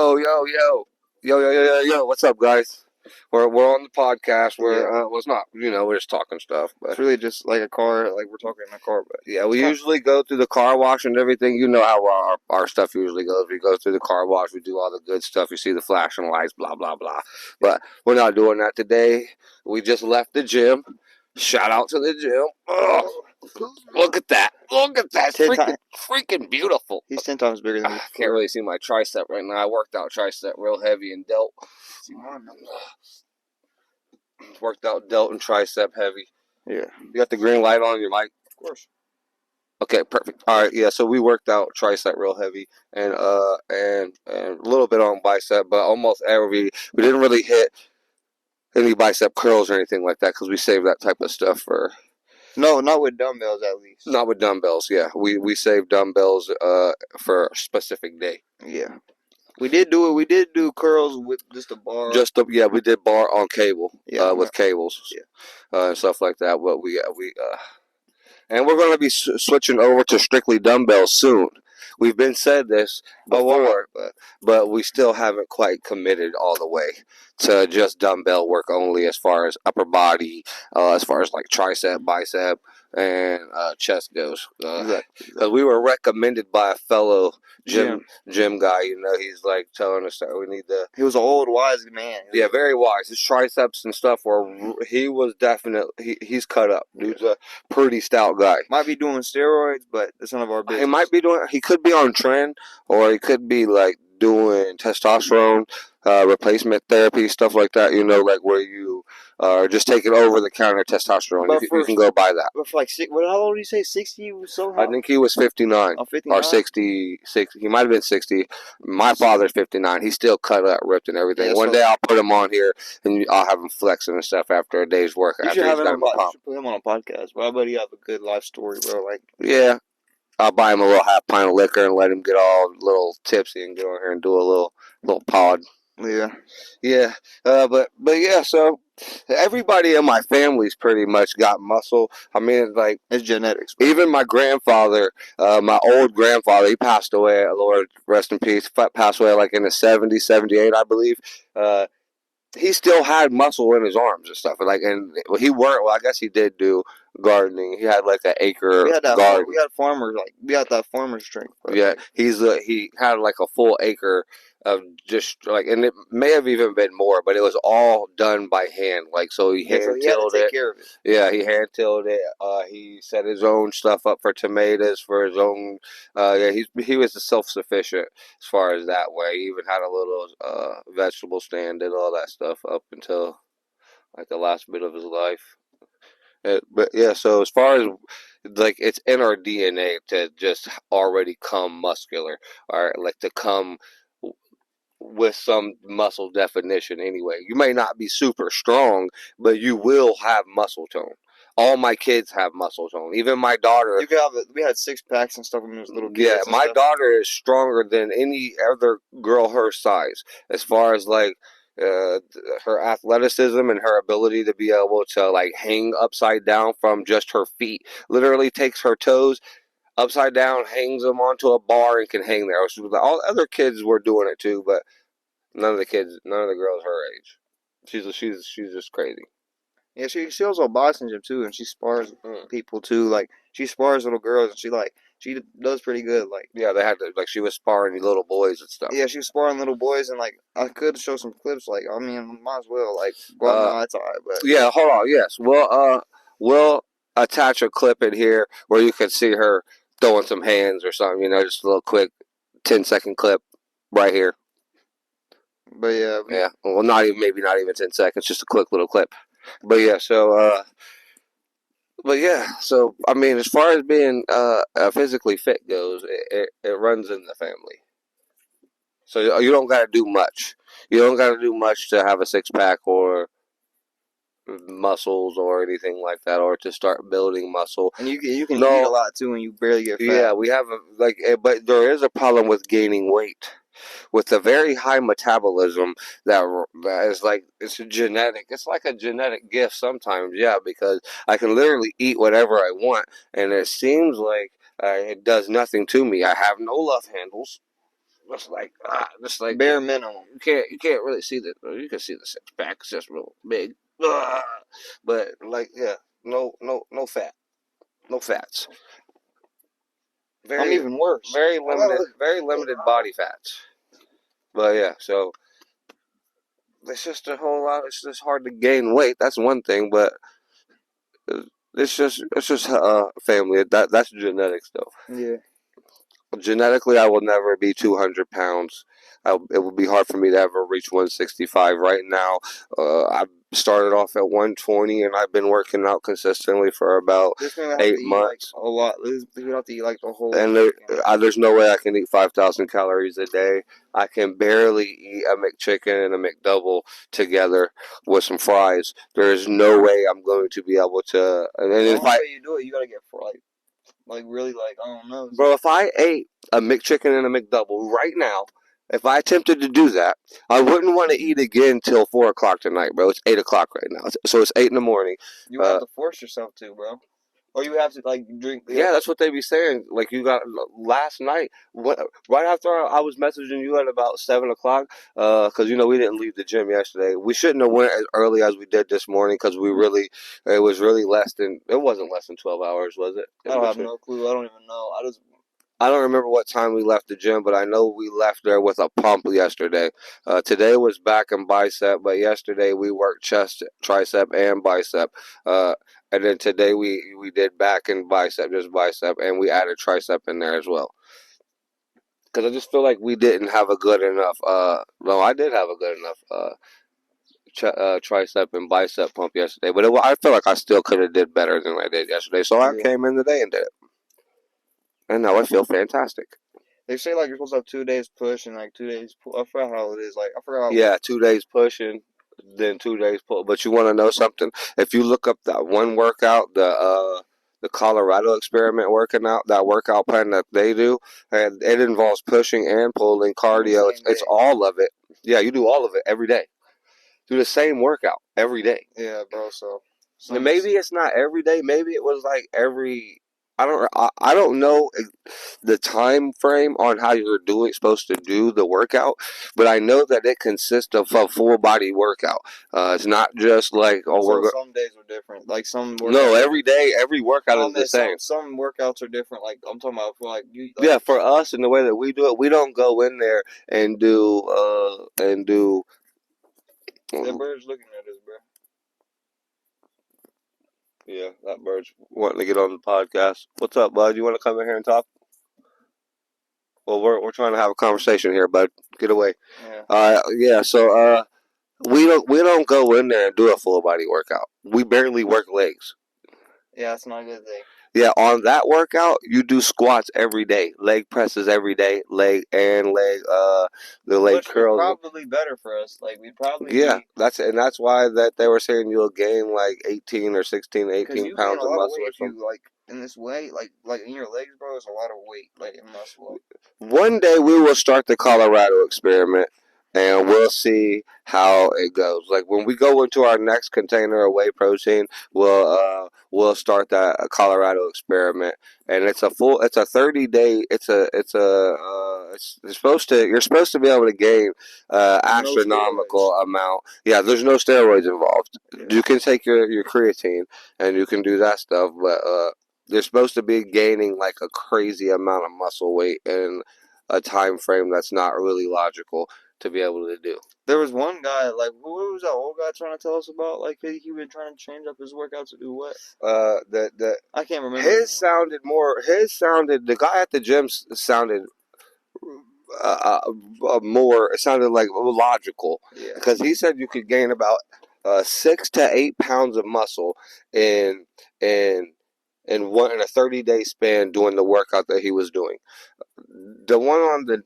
Yo. What's up, guys? We're on the podcast. Well, it's not. We're just talking stuff. But It's really just like a car, like we're talking in a car. But yeah, we usually go through the car wash and everything. You know how our stuff usually goes. We go through the car wash. We do all the good stuff. You see the flashing lights, blah blah blah. But we're not doing that today. We just left the gym. Shout out to the gym. Oh, look at that! Look at that! Freaking beautiful. He's 10 times bigger than me. I can't really see my tricep right now. I worked out tricep real heavy and delt. Worked out delt and tricep heavy. Yeah. You got the green light on your mic? Of course. Okay, perfect. All right, yeah. So we worked out tricep real heavy and a little bit on bicep, but almost we didn't really hit any bicep curls or anything like that because we saved that type of stuff for. No, not with dumbbells at least. Not with dumbbells. Yeah, we saved dumbbells for a specific day. Yeah. We did do it. We did do curls with just a bar. We did bar on cable. Yeah, with cables. Yeah. And stuff like that. But and we're going to be switching over to strictly dumbbells soon. We've been said this before, but we still haven't quite committed all the way to just dumbbell work only as far as upper body, as far as like tricep, bicep, and chest goes. Because we were recommended by a fellow gym guy. He's like telling us that we need to. He was an old wise man. Yeah, very wise. His triceps and stuff he was definitely he's cut up. Dude's a pretty stout guy. Might be doing steroids, but it's none of our business. He could be on trend, or he could be like doing testosterone replacement therapy, stuff like that. Like where you are just taking over the counter testosterone. You can go buy that. But for like how old did you say? 60? I think he was 59. Oh, 59? Or 60. He might have been 60. My father's 59. He's still cut up, ripped, and everything. Yeah, One day I'll put him on here, and I'll have him flexing and stuff after a day's work. You should put him on a podcast. But I bet he have a good life story, bro. Yeah. I'll buy him a little half pint of liquor and let him get all a little tipsy and get on here and do a little pod. Yeah. But yeah. So everybody in my family's pretty much got muscle. I mean, like it's genetics. Bro. Even my grandfather, my old grandfather, he passed away. Lord rest in peace. Passed away like in the 70s, 78, I believe. He still had muscle in his arms and stuff. And he worked. Well, I guess he did do gardening. He had like an acre garden. We had farmers we got that farmer strength. Bro. Yeah, he had like a full acre of just and it may have even been more, but it was all done by hand. So he hand tilled it. Care of it. Yeah, he hand tilled it. He set his own stuff up for tomatoes for his own. He was self-sufficient as far as that way. He even had a little vegetable stand, did all that stuff up until like the last bit of his life. But yeah, so as far as it's in our DNA to just already come muscular, or to come with some muscle definition anyway. You may not be super strong, but you will have muscle tone. All my kids have muscle tone. Even my daughter. We had 6 packs and stuff when we was little kids. Yeah, my daughter is stronger than any other girl her size as far as her athleticism and her ability to be able to hang upside down from just her feet. Literally takes her toes upside down, hangs them onto a bar, and can hang there. All the other kids were doing it too, but none of the girls her age. She's just crazy. Yeah, she also boxing gym too, and she spars people too. She spars little girls, and she does pretty good. Yeah, they had to she was sparring little boys and stuff. Yeah, she was sparring little boys, and I could show some clips. Might as well. No, it's alright. But yeah, hold on. Yes, we'll attach a clip in here where you can see her throwing some hands or something. Just a little quick 10-second clip right here. But yeah. Well, maybe not even 10 seconds. Just a quick little clip. But yeah, so I mean, as far as being physically fit goes, it runs in the family. So you don't got to do much. You don't got to do much to have a 6-pack or muscles or anything like that, or to start building muscle. And you can eat a lot too, and you barely get fat. Yeah, we have but there is a problem with gaining weight. With a very high metabolism that is it's a genetic. It's like a genetic gift sometimes, yeah, because I can literally eat whatever I want, and it seems like it does nothing to me. I have no love handles. just like bare minimum. you can't really see the you can see the six pack. It's just real big, but like yeah, no fat, no fats. I'm Very even worse. very limited body fats. But yeah, so it's just a whole lot. It's just hard to gain weight. That's one thing, but it's just family. That's genetics though. Yeah. Genetically, I will never be 200 pounds. It will be hard for me to ever reach 165. Right now, I started off at 120, and I've been working out consistently for about This man would have to eight eat like months. a lot. He would have to eat like the whole And chicken. there's no way I can eat 5,000 calories a day. I can barely eat a McChicken and a McDouble together with some fries. There is no way I'm going to be able to. And The if only I way you do it, you gotta get for like really like I don't know. Bro, if I ate a McChicken and a McDouble right now, if I attempted to do that, I wouldn't want to eat again till 4 o'clock tonight, bro. It's 8 o'clock right now, so it's 8 in the morning. You have to force yourself to, bro. Or you have to like drink. Yeah, that's what they be saying. Like you got last night, right after I was messaging you at about 7 o'clock, because you know we didn't leave the gym yesterday. We shouldn't have went as early as we did this morning because it was really it wasn't less than 12 hours, was it? I In don't have between. no clue. I don't even know. I don't remember what time we left the gym, but I know we left there with a pump yesterday. Today was back and bicep, but yesterday we worked chest, tricep, and bicep. Uh, and then today we did back and bicep, just bicep, and we added tricep in there as well. Because I just feel like we didn't have a good enough. No, I did have a good enough tricep and bicep pump yesterday, but I feel like I still could have did better than I did yesterday. So I Yeah. came in today and did it, and now I feel fantastic. They say like you're supposed to have 2 days push and like 2 days pull. I forgot how it is. Like I forgot. Yeah, 2 days pushing, then 2 days pull. But you want to know something? If you look up that one workout, the Colorado experiment working out, that workout plan that they do, and it involves pushing and pulling, On the cardio. same It's day. all of it. Yeah, you do all of it every day. Do the same workout every day. Yeah, bro. So And maybe it's not every day. Maybe it was like every. I don't know the time frame on how you're supposed to do the workout, but I know that it consists of a full body workout. It's not just like so some days are different. Like some no, workouts. every day every workout No, is the man. same. Some workouts are different. Like I'm talking about for like you like. Yeah, for us and the way that we do it, we don't go in there and do. That bird's looking at us, bro. Yeah, that bird's wanting to get on the podcast. What's up, bud? You want to come in here and talk? Well, we're trying to have a conversation here, bud. Get away. Yeah. Yeah. So we don't go in there and do a full body workout. We barely work legs. Yeah, that's not a good thing. Yeah, on that workout, you do squats every day, leg presses every day, the leg Which would curls. probably better for us. Like we'd probably Yeah, be that's why that they were saying you'll gain like 18 or 16, because 18 you gain pounds a of lot of muscle weight or if something. you like in this way, like in your legs, bro. It's a lot of weight, like in muscle. One day we will start the Colorado experiment and we'll see how it goes. Like when we go into our next container of whey protein, we'll start that Colorado experiment, and it's a 30-day. It's supposed to you're supposed to be able to gain No steroids. astronomical amount. Yeah, there's no steroids involved. Yeah. You can take your creatine and you can do that stuff, but they're supposed to be gaining like a crazy amount of muscle weight in a time frame that's not really logical to be able to do. There was one guy, like, who was that old guy trying to tell us about? Like, he been trying to change up his workout to do what? The I can't remember. the guy at the gym sounded more. It sounded like logical because he said you could gain about 6 to 8 pounds of muscle in in in a 30-day span doing the workout that he was doing. The one on the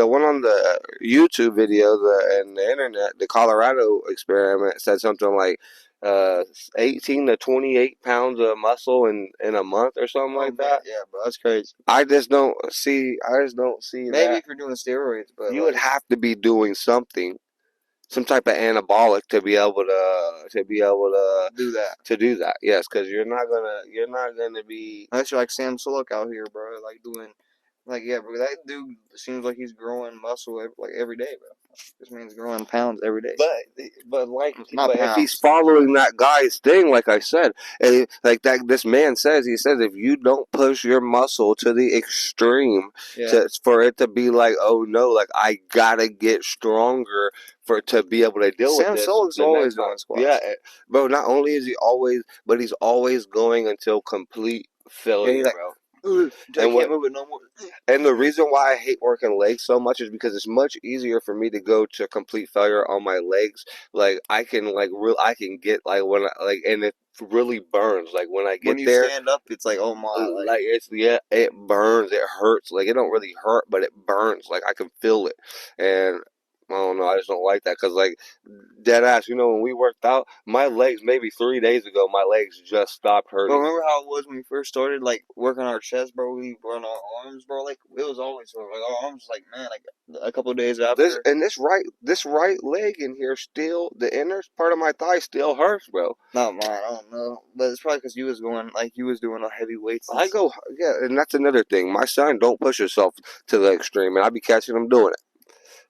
one on the YouTube video, and the internet, the Colorado experiment said something like 18 to 28 pounds of muscle in a month or something like that. Yeah, bro, that's crazy. I just don't see. I just don't see Maybe that. if you're doing steroids, but You would have to be doing something, some type of anabolic to be able do that. to do that. Yes, because you're not gonna be. Unless you're like Sam Sulek out here, bro, like doing Like, yeah, bro, that dude seems like he's growing muscle every day, bro. This man's growing pounds every day. But like, Not but if he's pounds. following that guy's thing, like I said, and like that, this man says, he says, if you don't push your muscle to the extreme, Yeah. to for it to be like, oh no, like I gotta get stronger for to be able to deal with Sam this Sulek's the always next time. doing Yeah, squats. bro. Not only is he always, but he's always going until complete Yeah, he's failure, like, bro. "Ugh, I And can't what move it no more. and the reason why I hate working legs so much is because it's much easier for me to go to complete failure on my legs. Like I can I can get like when I like and it really burns. Like when I When get you there, stand up, it's like, oh my, like, like it's yeah, it burns, it hurts. Like it don't really hurt, but it burns. Like I can feel it, and I don't know. I just don't like that because like dead ass. You know, when we worked out, my legs maybe 3 days ago, my legs just stopped But hurting. remember how it was when we first started, like working our chest, bro? We run our arms, bro. Like it was always sore. Like our arms, like man, like a couple of days This after. and this right leg in here still the inner part of my thigh still hurts, bro. Not mine, I don't know, but it's probably because you was going like you was doing heavy weights and I go yeah, and that's another thing. My son don't push himself to the extreme, and I be catching him doing it.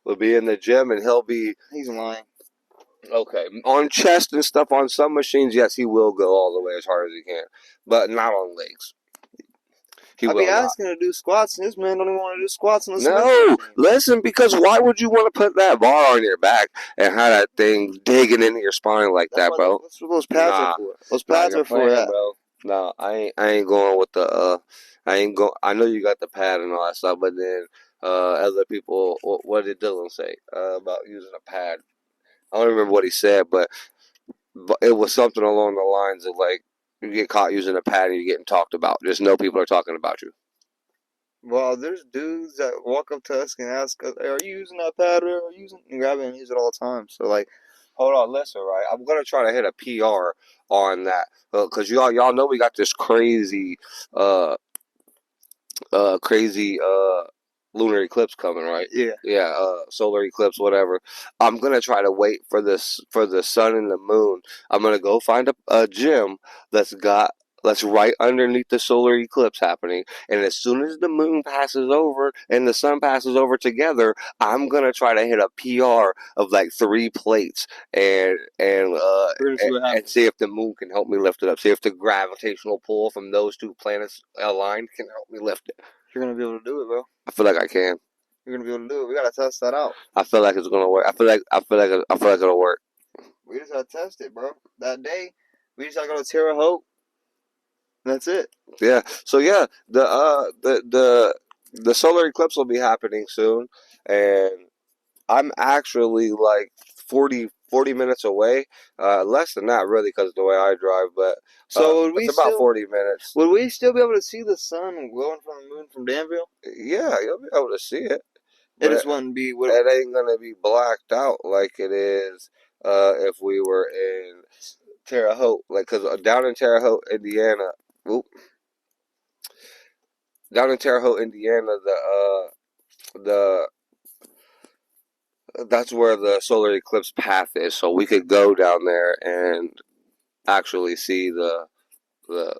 We'll be in the gym, and he'll be he's lying. okay on chest and stuff on some machines. Yes, he will go all the way as hard as he can, but not on legs. He I be will not. asking to do squats, and this man don't even want to do squats on the Smith No, machine. listen, because why would you want to put that bar on your back and have that thing digging into your spine like That's that, why those bro? that's what those pads are Nah, for. Those nah, pads you're are for playing, that. bro. No, I ain't going with the I ain't go. I know you got the pad and all that stuff, but then other people, what did Dylan say about using a pad? I don't remember what he said, but it was something along the lines of like you get caught using a pad and you're getting talked about. Just know people are talking about you. Well, there's dudes that walk up to us and ask us, hey, "Are you using that pad? Or are you using?" And grab it and use it all the time. So like, Hold on, listen, right? I'm gonna try to hit a PR on that because y'all know we got this uh crazy lunar eclipse coming, right? yeah, Yeah, solar eclipse, whatever. I'm gonna try to wait for this for the sun and the moon. I'm gonna go find a gym that's got that's right underneath the solar eclipse happening. And as soon as the moon passes over and the sun passes over together, I'm gonna try to hit a PR of like 3 plates we're gonna see what and happens. see if the moon can help me lift it up. See if the gravitational pull from those two planets aligned can help me lift it. You're gonna be able to do it, bro. I feel like I can. You're gonna be able to do it. We gotta test that out. I feel like it's gonna work. I feel like it'll work. We just gotta test it, bro. That day, we just gotta go to Terre Haute. That's it. Yeah. So yeah, the solar eclipse will be happening soon, and I'm actually like 40 minutes away. Less than that really, because of the way I drive, but So it's about 40 minutes. would we still be able to see the sun glowing from the moon from Danville? Yeah, you'll be able to see it, It but just wouldn't be what. it ain't gonna be blacked out like it is if we were in Terre Haute, like because down in Terre Haute, Indiana. Oop, down in Terre Haute, Indiana, the that's where the solar eclipse path is. So we could go down there and actually see the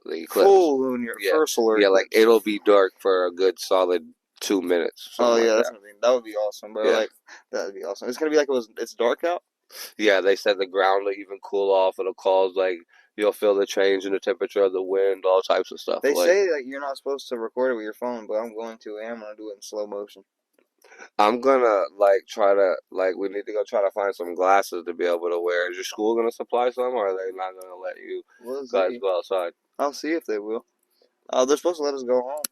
eclipse. Full lunar, Yeah, first solar yeah, like eclipse. it'll be dark for a good solid 2 minutes, Oh something like yeah, that. that would be awesome, bro. Yeah, Like that'd be awesome. It's gonna be like it's dark out. yeah. They said the ground will even cool off. It'll cause like you'll feel the change in the temperature of the wind, all types of stuff. They Like say like you're not supposed to record it with your phone, but I'm going to. And I'm gonna do it in slow motion. I'm gonna like try to like we need to go try to find some glasses to be able to wear. Is your school gonna supply some, or are they not gonna let you We'll guys see. go outside? I'll see if they will. They're supposed to let us go home.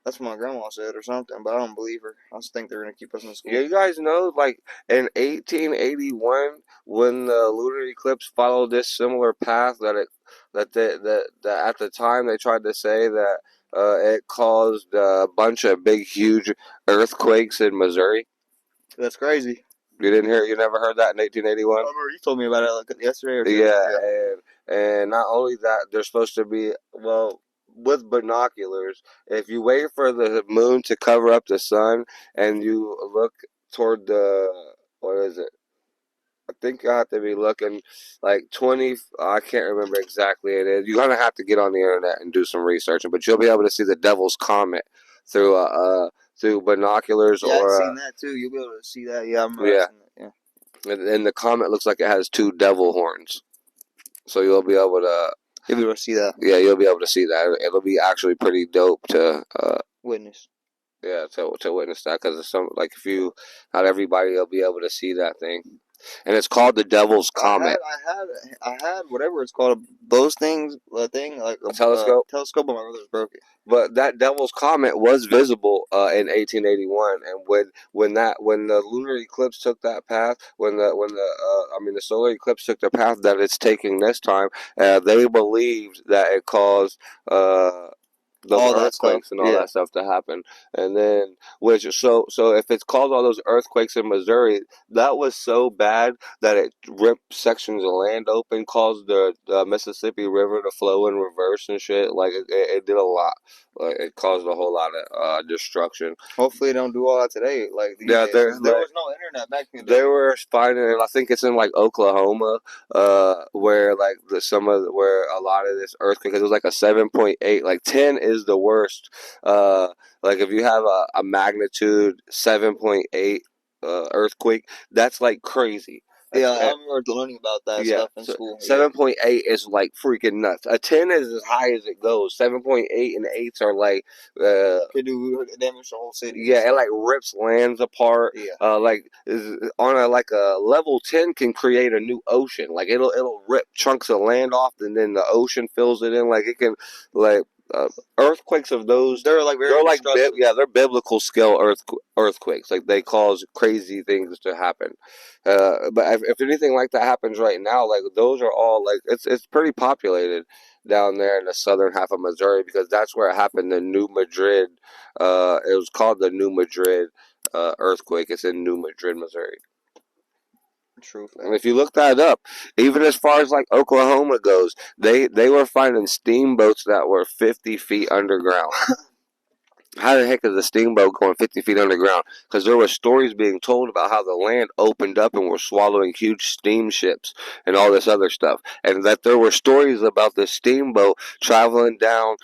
That's what my grandma said or something, but I don't believe her. I just think they're gonna keep us in Yeah, school. you guys know, like in 1881, when the lunar eclipse followed this similar path, that at the time they tried to say that it caused a bunch of big, huge earthquakes in Missouri. That's crazy. You never heard that in 1881? I remember you told me about it like yesterday or two. Yeah, Yeah. and not only that, they're supposed to be well with binoculars. If you wait for the moon to cover up the sun and you look toward the what is it? I think you have to be looking like 20. I can't remember exactly it is. You're gonna have to get on the internet and do some research, but you'll be able to see the Devil's Comet through binoculars Yeah, I've or seen that too. You'll be able to see that. Yeah, I remember I yeah. seen that. Yeah, And the comet looks like it has two devil horns, so you'll be able to you'll be able to see that. yeah, you'll be able to see that. It'll be actually pretty dope to Witness. yeah to witness that because it's some like if you not everybody will be able to see that thing, and it's called the Devil's I had, Comet. I had, I had whatever it's called. Those things, a thing like A a telescope. telescope, but my brother's broke it. But that Devil's Comet was visible in 1881, and when the lunar eclipse took that path, when the I mean the solar eclipse took the path that it's taking this time, they believed that it caused those All that stuff. earthquakes and all Yeah. that stuff to happen. And then, which so if it's caused all those earthquakes in Missouri, that was so bad that it ripped sections of land open, caused the Mississippi River to flow in reverse and shit. Like it did a lot. Like it caused a whole lot of destruction. Hopefully, they don't do all that today, like these Yeah, days, they're because there like was no internet back in the they day. were finding, and I think it's in like Oklahoma, where like where a lot of this earthquake, because it was like a 7.8, like 10 is the worst. Like if you have a magnitude 7.8 earthquake, that's like crazy. Yeah, Like I remember learning about that yeah, stuff in so school. Yeah, 7.8 is like freaking nuts. A 10 is as high as it goes. 7.8 and eights are like could do damage to whole cities and yeah, it stuff. like rips lands apart. Yeah, Like on a like a level 10 can create a new ocean. Like it'll rip chunks of land off, and then the ocean fills it in. Like it can like uh, earthquakes of those. they're like very They're like destructive. yeah, they're biblical scale earthquakes. Like they cause crazy things to happen. But if anything like that happens right now, like those are all like it's pretty populated down there in the southern half of Missouri because that's where it happened. The New Madrid it was called the New Madrid earthquake. It's in New Madrid, Missouri. True And fact. if you look that up, even as far as like Oklahoma goes, they were finding steamboats that were 50 feet underground. How the heck is a steamboat going 50 feet underground? Because there were stories being told about how the land opened up and were swallowing huge steamships and all this other stuff. And that there were stories about the steamboat traveling down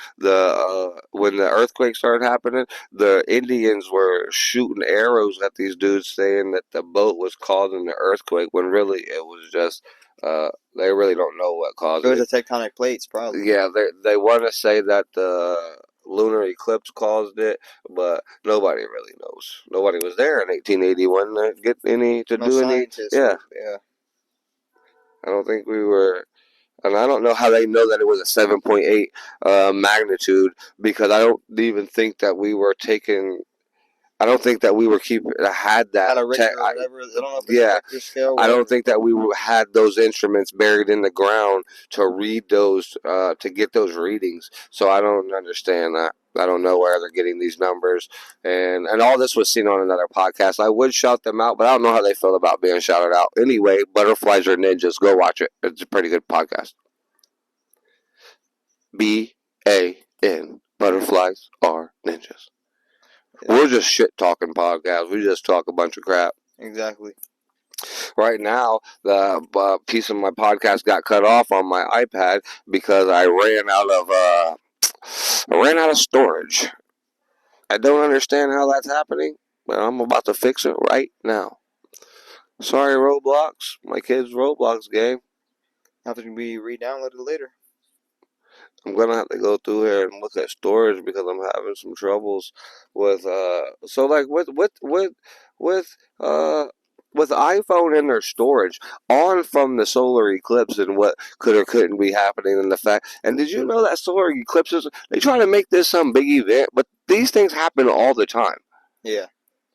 when the earthquake started happening, the Indians were shooting arrows at these dudes saying that the boat was causing the earthquake when really it was just, they really don't know what It caused was it. the tectonic plates, probably. Yeah, they want to say that the lunar eclipse caused it, but nobody really knows. Nobody was there in 1881 to get any to No do any. scientists Yeah, were. Yeah, I don't think we were, and I don't know how they know that it was a 7.8 magnitude because I don't even think that we were taking. I don't think that we were keep had that had a tech. Richter or whatever. I don't know if it's a Yeah, Richter scale, I don't whatever. think that we had those instruments buried in the ground to read those to get those readings. So I don't understand that. I don't know where they're getting these numbers, and all this was seen on another podcast. I would shout them out, but I don't know how they feel about being shouted out. Anyway, Butterflies Are Ninjas. Go watch it. It's a pretty good podcast. BAN. Butterflies are ninjas. Yeah, We're just shit talking podcast. We just talk a bunch of crap. exactly. Right now, the piece of my podcast got cut off on my iPad because I ran out of storage. I don't understand how that's happening, but I'm about to fix it right now. Sorry, Roblox, my kid's Roblox game. Have to be re-downloaded later. I'm gonna have to go through here and look at storage because I'm having some troubles with so like with uh with iPhone in their storage on from the solar eclipse and what could or couldn't be happening in the fact. And did you know that solar eclipses they try to make this some big event, but these things happen all the time. Yeah.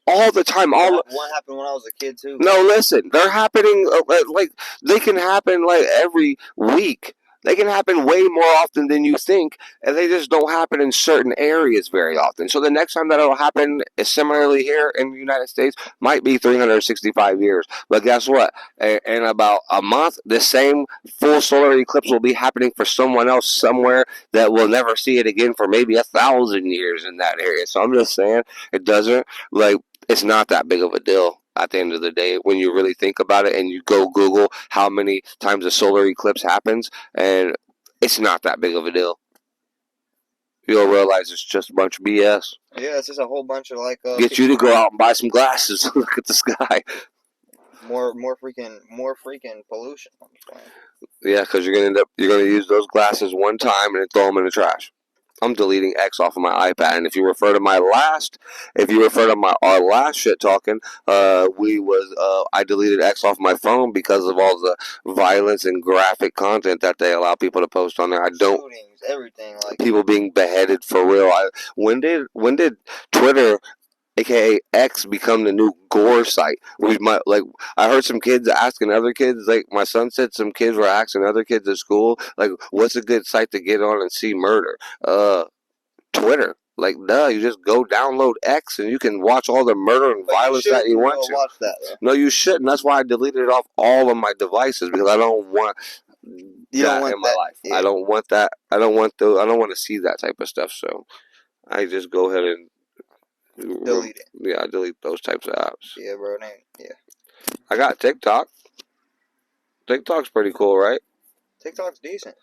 All the time. One happened when I was a kid too. No, listen, they're happening like they can happen like every week. They can happen way more often than you think, and they just don't happen in certain areas very often. So the next time that it'll happen, similarly here in the United States, might be 365 years. But guess what? In about a month, the same full solar eclipse will be happening for someone else somewhere that will never see it again for maybe 1,000 years in that area. So I'm just saying, it doesn't like it's not that big of a deal at the end of the day when you really think about it and you go Google how many times a solar eclipse happens, and it's not that big of a deal. You'll realize it's just a bunch of BS. Yeah, it's just a whole bunch of like Get you to go out and buy some glasses. Look at the sky. more freaking pollution. I'm just playing. Yeah, because you're gonna use those glasses one time and then throw them in the trash. I'm deleting X off of my iPad. And if you refer to our last shit talking, I deleted X off my phone because of all the violence and graphic content that they allow people to post on there. I don't Shootings, everything like people being beheaded for real. When did Twitter, aka X, become the new gore site? I heard some kids asking other kids, like my son said, some kids were asking other kids at school, like, what's a good site to get on and see murder? Twitter. Like, duh, you just go download X and you can watch all the murder and But you violence that shouldn't you be want able to to. watch that though. No, you shouldn't. That's why I deleted it off all of my devices, because I don't want You don't that want in my that. life. Yeah. I don't want that. I don't want to see that type of stuff. So I just go ahead and Delete it. yeah, I delete those types of apps. Yeah, bro. Yeah. I got TikTok. TikTok's pretty cool, right? TikTok's decent.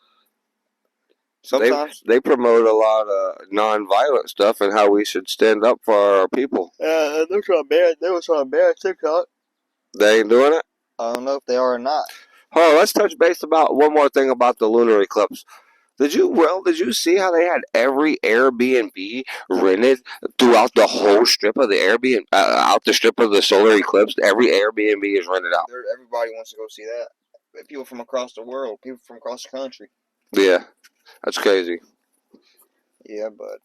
They Sometimes. they promote a lot of non-violent stuff and how we should stand up for our people. They're trying to ban. They were trying to ban TikTok. They ain't doing it. I don't know if they are or not. Oh, let's touch base about one more thing about the lunar eclipse. Did you see how they had every Airbnb rented throughout the whole strip of the Airbnb, out the strip of the solar eclipse? Every Airbnb is rented out. Everybody wants to go see that. People from across the world, people from across the country. Yeah, that's crazy. Yeah, but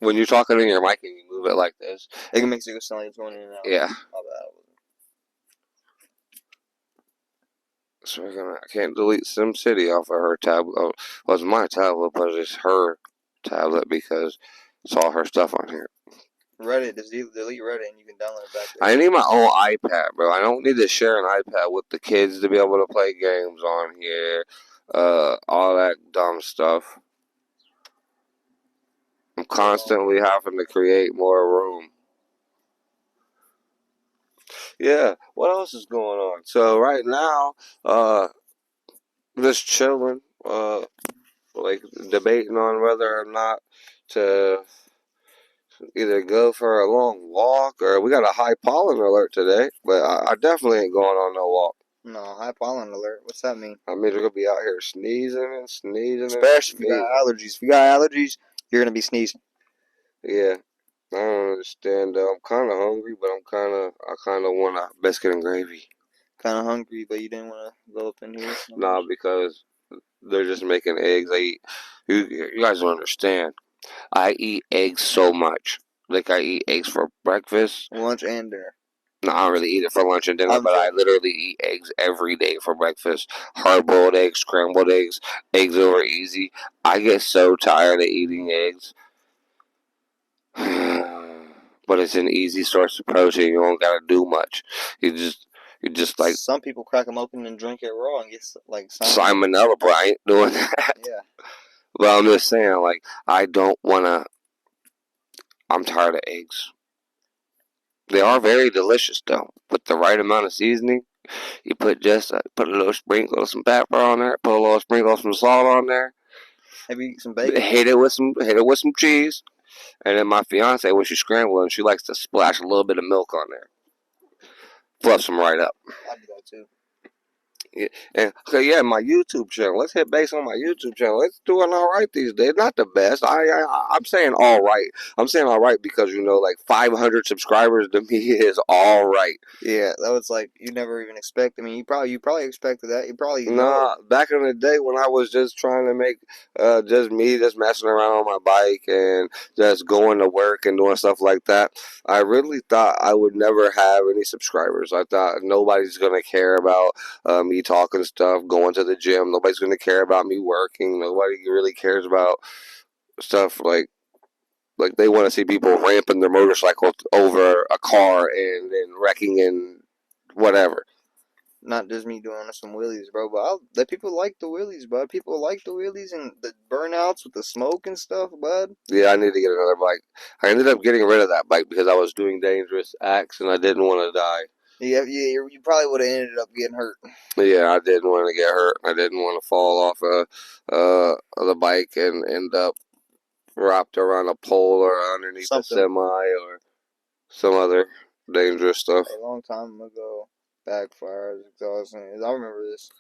When you're talking in your mic and you move it like this, it makes it sound like it's going in and out. Yeah. So I can't delete SimCity off of her tablet. Oh, well, it's my tablet, but it's her tablet because it's all her stuff on here. Reddit, just delete Reddit and you can download it back there. I need my own iPad, bro. I don't need to share an iPad with the kids to be able to play games on here. All that dumb stuff. I'm constantly having to create more room. Yeah, what else is going on? So right now, just chilling, like debating on whether or not to either go for a long walk, or we got a high pollen alert today, but I definitely ain't going on no walk. No, high pollen alert. What's that mean? I mean, we're gonna be out here sneezing and sneezing. Especially if you got allergies. If you got allergies, you're gonna be sneezing. Yeah, I don't understand. I'm kind of hungry, but I kind of want a biscuit and gravy. Kind of hungry, but you didn't want to go up in here. Nah, because they're just making eggs. You guys don't understand. I eat eggs so much. Like, I eat eggs for breakfast, lunch, and dinner. No, I don't really eat it for lunch and dinner, but I literally eat eggs every day for breakfast. Hard-boiled eggs, scrambled eggs, eggs over easy. I get so tired of eating eggs. But it's an easy source of protein. You don't gotta do much. You just like some people crack them open and drink it raw and get like salmonella, bro. I ain't doing that. Yeah. But I'm just saying, like, I don't wanna. I'm tired of eggs. They are very delicious though, with the right amount of seasoning. You put put a little sprinkle of some pepper on there, put a little sprinkle of some salt on there. Have you eaten some bacon? Hit it with some cheese. And then my fiance, when she scrambles, she likes to splash a little bit of milk on there. Fluffs them right up. I do that too. Yeah, and so yeah, my YouTube channel. Let's hit base on my YouTube channel. It's doing all right these days. Not the best. I'm saying all right. I'm saying all right because like 500 subscribers to me is all right. Yeah, that was like you never even expect. I mean, you probably expected that. You probably back in the day when I was just trying to make just messing around on my bike and just going to work and doing stuff like that. I really thought I would never have any subscribers. I thought nobody's gonna care about me talking stuff, going to the gym. Nobody's going to care about me working. Nobody really cares about stuff like they want to see people ramping their motorcycle over a car and then wrecking and whatever. Not just me doing some wheelies, bro. But the people like the wheelies, bud. People like the wheelies and the burnouts with the smoke and stuff, bud. Yeah, I need to get another bike. I ended up getting rid of that bike because I was doing dangerous acts and I didn't want to die. Yeah, you probably would have ended up getting hurt. Yeah, I didn't want to get hurt. I didn't want to fall off of the bike and end up wrapped around a pole or underneath a something. semi or some other dangerous stuff. A long time ago, backfires, exhausting. I remember this.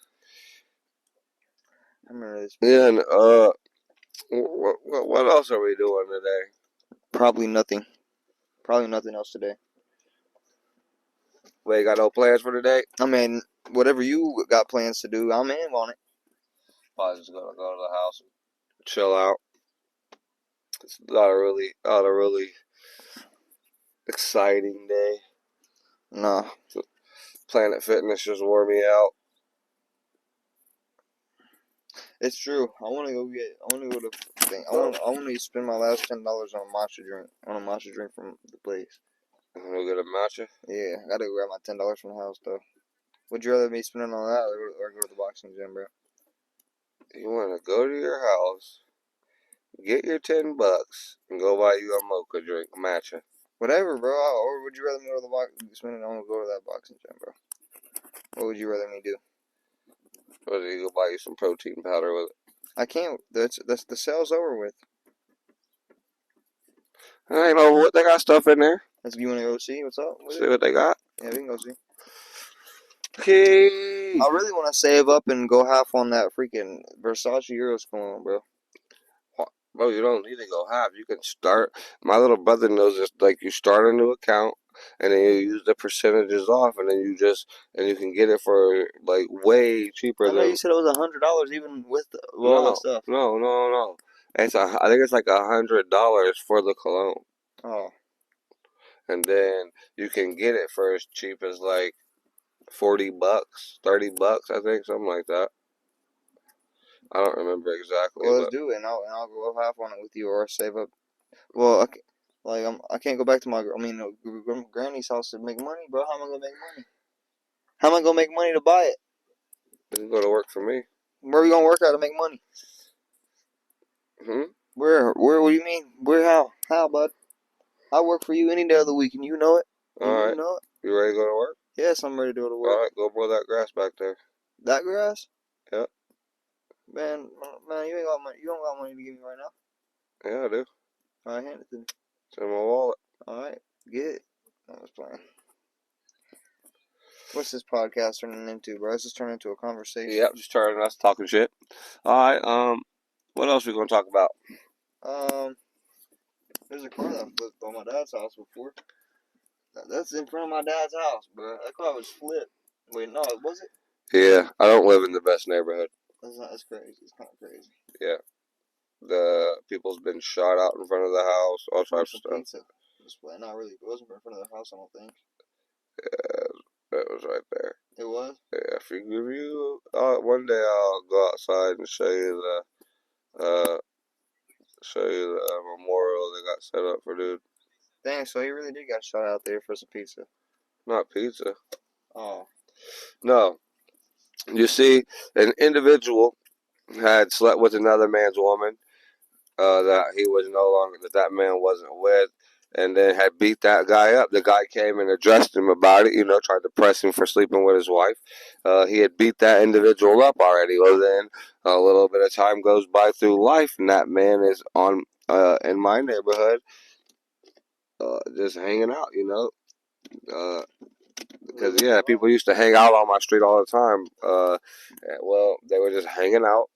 I remember this. Yeah, and what else are we doing today? Probably nothing. Probably nothing else today. We ain't got no plans for today. I mean, whatever you got plans to do, I'm in on it. Probably just gonna go to the house and chill out. It's not a really exciting day. Nah, Planet Fitness just wore me out. it's true. I want to go get. I want to go to. Thing. I want to spend my last $10 on a matcha drink. On a matcha drink from the place. I'm gonna get a matcha. Yeah, I gotta grab my $10 from the house though. Would you rather be spending on that or go to the boxing gym, bro? You wanna go to your house, get your $10, and go buy you a mocha drink, matcha. Whatever, bro. Or would you rather me go to the spend it on go to that boxing gym, bro? What would you rather me do? Or you go buy you some protein powder with it. I can't. That's the sale's over with. I ain't know what they got stuff in there. Let's you wanna go see what's up with See it? what they got. Yeah, we can go see. Okay. I really want to save up and go half on that freaking Versace Euros cologne, bro. Bro, you don't need to go half. You can start. My little brother knows this. Like, you start a new account, and then you use the percentages off, and then you can get it for like way cheaper I know you than. said it was $100 even with all the No, stuff. no, no, no. I think it's like $100 for the cologne, Oh, and then you can get it for as cheap as like $40, $30, I think, something like that. I don't remember exactly, well, let's but do it, and I'll go half on it with you, or save up. Well, I can't go back to my granny's house to make money, bro. How am I gonna make money? How am I gonna make money to buy it? you can go to work for me. Where are we gonna work out to make money? Hmm. Where? What do you mean? Where? How, bud? I work for you any day of the week, and you know it. And All you right. know it. You ready to go to work? Yes, I'm ready to go to All work. right. Go mow that grass back there. That grass, Yep. man, you ain't got money. You don't got money to give me right now. Yeah, I do. All right, hand it to me. It's in my wallet. All right, get it. I was playing. What's this podcast turning into, bro? It's just turning into a conversation. Yep. Just turning us talking shit. All right. What else we gonna talk about? Um, there's a car that flipped on my dad's house before. That's in front of my dad's house, bro. That car was flipped. Wait, no, was it? Yeah, I don't live in the best neighborhood. That's crazy. It's kind of crazy. Yeah. The people's been shot out in front of the house, all There was types of some stuff. pizza display. Not really. It wasn't in front of the house, I don't think. That was right there. It was? Yeah, if you one day I'll go outside and show you the memorial that got set up for dude. Dang, so he really did get shot out there for some pizza. Not pizza. Oh. No. You see, an individual had slept with another man's woman that he was no longer that man wasn't with, and then had beat that guy up. The guy came and addressed him about it. Tried to press him for sleeping with his wife. He had beat that individual up already. Well, then a little bit of time goes by through life, and that man is on in my neighborhood, just hanging out. Because yeah, people used to hang out on my street all the time. Well, they were just hanging out,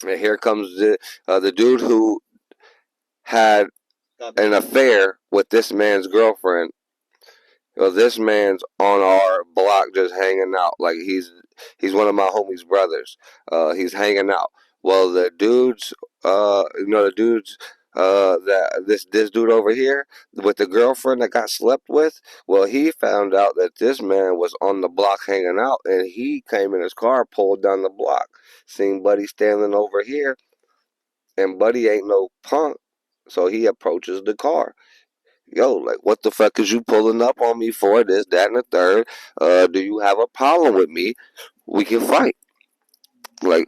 and here comes the dude who had an affair with this man's girlfriend. Well, this man's on our block just hanging out. Like he's one of my homies' brothers. He's hanging out. Well, the dudes that this dude over here with the girlfriend that got slept with. Well, he found out that this man was on the block hanging out, and he came in his car, pulled down the block, seen Buddy standing over here, and Buddy ain't no punk, so he approaches the car. Yo, like, what the fuck is you pulling up on me for? This, that, and the third. Do you have a problem with me? We can fight. Like,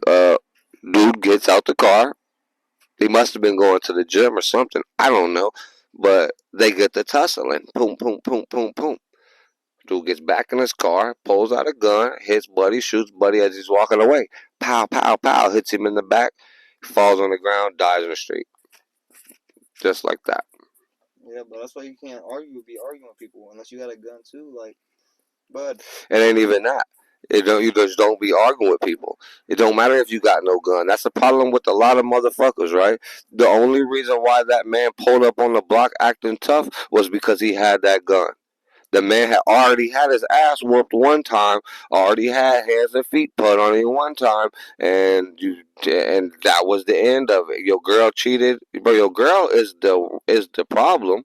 dude gets out the car. He must have been going to the gym or something. I don't know. But they get the tussling. Boom, boom, boom, boom, boom. Dude gets back in his car, pulls out a gun, hits Buddy, shoots Buddy as he's walking away. Pow, pow, pow. Hits him in the back. Falls on the ground, dies in the street. just like that. Yeah, but that's why you can't be arguing with people unless you got a gun too. Like, but It ain't even that. It don't you just don't be arguing with people. It don't matter if you got no gun. That's the problem with a lot of motherfuckers, right? The only reason why that man pulled up on the block acting tough was because he had that gun. The man had already had his ass whooped one time, already had hands and feet put on him one time, and that was the end of it. Your girl cheated, but your girl is the problem.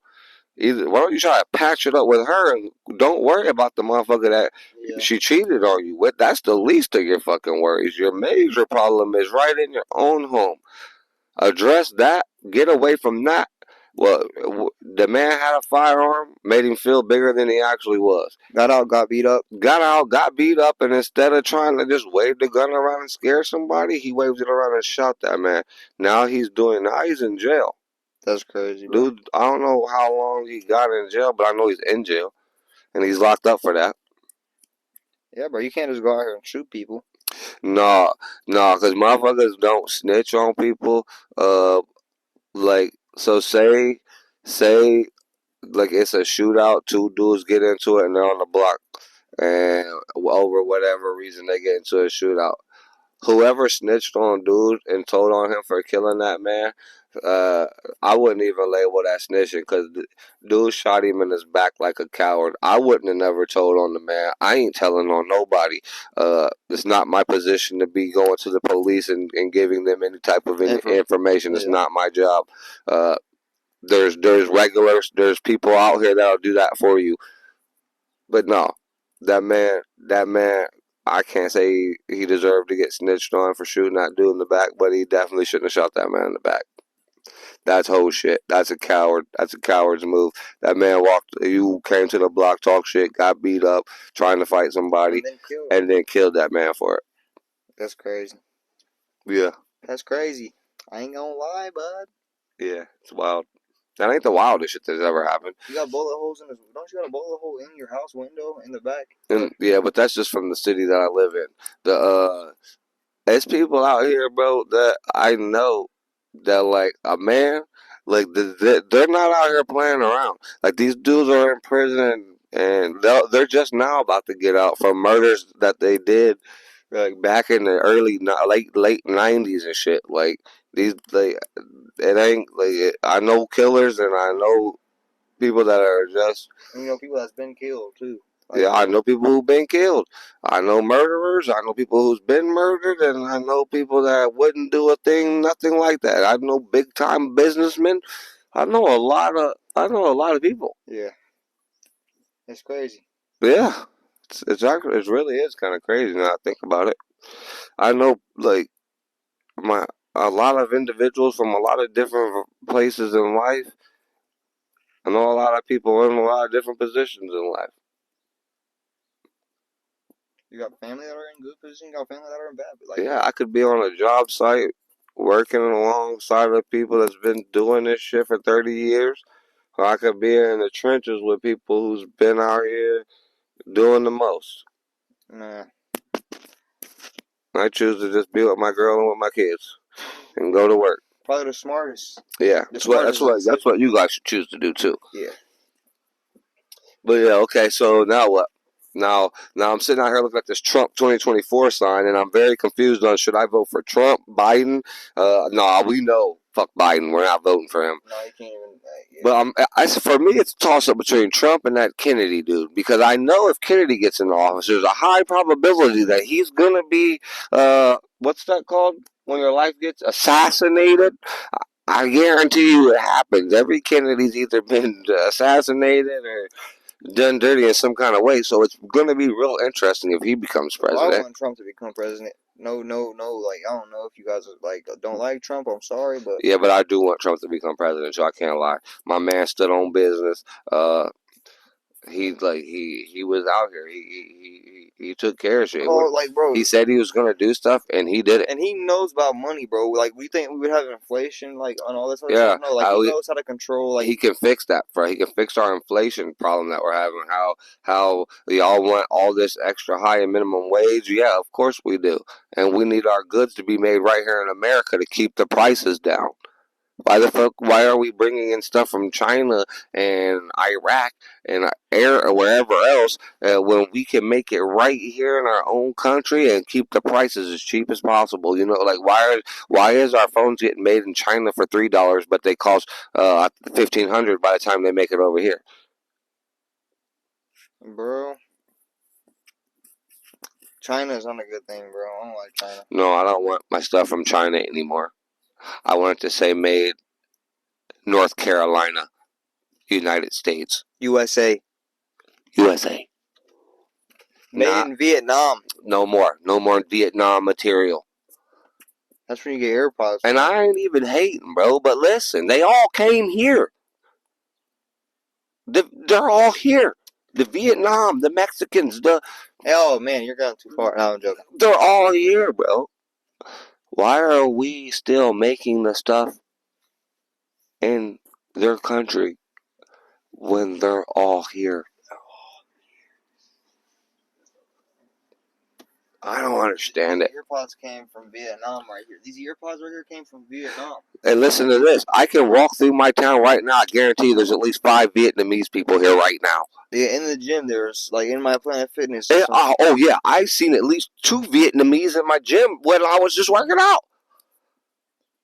Either why don't you try to patch it up with her and don't worry about the motherfucker that yeah, she cheated on you with. That's the least of your fucking worries. Your major problem is right in your own home. Address that. Get away from that. Well, the man had a firearm, made him feel bigger than he actually was. got out, got beat up. Got out, got beat up, and instead of trying to just wave the gun around and scare somebody, he waved it around and shot that man. Now he's in jail. That's crazy, bro. Dude, I don't know how long he got in jail, but I know he's in jail and he's locked up for that. Yeah, bro. You can't just go out here and shoot people. No, no, because motherfuckers don't snitch on people. Uh, like so, say, like it's a shootout. Two dudes get into it and they're on the block, and over whatever reason they get into a shootout. Whoever snitched on dude and told on him for killing that man, uh, I wouldn't even label that snitching because dude shot him in his back like a coward. I wouldn't have never told on the man. I ain't telling on nobody. It's not my position to be going to the police and giving them any type of information. It's Yeah, not my job. Uh, there's people out here that'll do that for you. But no, that man, I can't say he deserved to get snitched on for shooting that dude in the back, but he definitely shouldn't have shot that man in the back. That's whole shit. That's a coward. That's a coward's move. That man you came to the block, talk shit, got beat up, trying to fight somebody, and then killed. and then killed that man for it. That's crazy. Yeah, That's crazy. I ain't gonna lie, bud. yeah, it's wild. That ain't the wildest shit that's ever happened. You got bullet holes in this. Don't you got a bullet hole in your house window in the back? And yeah, but that's just from the city that I live in. There's people out here, bro, that I know that like a man, like they're not out here playing around. Like these dudes are in prison and they're just now about to get out for murders that they did like back in the late '90s and shit. Like these, like it ain't like I know killers and I know people that are just And you know people that's been killed too. Like yeah, I know people who've been killed. I know murderers. I know people who's been murdered, and I know people that wouldn't do a thing, nothing like that. I know big time businessmen. I know a lot of people. yeah, it's crazy. Yeah, it really is kind of crazy now I think about it. I know like my a lot of individuals from a lot of different places in life. I know a lot of people in a lot of different positions in life. You got family that are in good position. You got family that are in bad. Like Yeah, I could be on a job site working alongside of people that's been doing this shit for 30 years. Or I could be in the trenches with people who's been out here doing the most. nah, I choose to just be with my girl and with my kids and go to work. probably the smartest. Yeah, The that's smartest what that's decision. what you guys should choose to do too. Yeah. But yeah, okay. So now what? Now I'm sitting out here looking at this Trump 2024 sign, and I'm very confused on should I vote for Trump, Biden? No, we know fuck Biden. We're not voting for him. No, you can't even. Yeah. But for me, it's a toss up between Trump and that Kennedy dude because I know if Kennedy gets in office, there's a high probability that he's gonna be what's that called when your life gets assassinated? I guarantee you it happens. Every Kennedy's either been assassinated or done dirty in some kind of way. So it's going to be real interesting if he becomes Well, I president. want Trump to become president. No, no, no. Like I don't know if you guys are, like don't like Trump. I'm sorry, but Yeah, but I do want Trump to become president, so I can't lie. My man stood on business. He was out here. He took care of shit. oh, like bro, He said he was gonna do stuff, and he did it. and he knows about money, bro. Like we think we would have inflation, like on all this other Yeah, stuff. No, like he knows how to control. Like he can fix that. He can fix our inflation problem that we're having. How we all want all this extra high and minimum wage. Yeah, of course we do, and we need our goods to be made right here in America to keep the prices down. Why the fuck? Why are we bringing in stuff from China and Iraq and air or wherever else when we can make it right here in our own country and keep the prices as cheap as possible? You know, like why is our phones getting made in China for $3, but they cost 1,500 by the time they make it over here? Bro, China's not a good thing, bro. I don't like China. No, I don't want my stuff from China anymore. I want it to say made North Carolina, United States, USA. USA. Made Not in Vietnam. no more Vietnam material. That's where you get AirPods And from. I ain't even hating, bro. But listen, they all came here. They're all here. The Vietnam, the Mexicans, Oh man, you're going too far. No, I'm joking. they're all here, bro. Why are we still making the stuff in their country when they're all here? I don't understand These it. AirPods came from Vietnam right here. These AirPods right here came from Vietnam. And listen to this. I can walk through my town right now. I guarantee you there's at least 5 Vietnamese people here right now. Yeah, in the gym, there's like in my Planet Fitness. And, oh, yeah. I've seen at least 2 Vietnamese in my gym when I was just working out.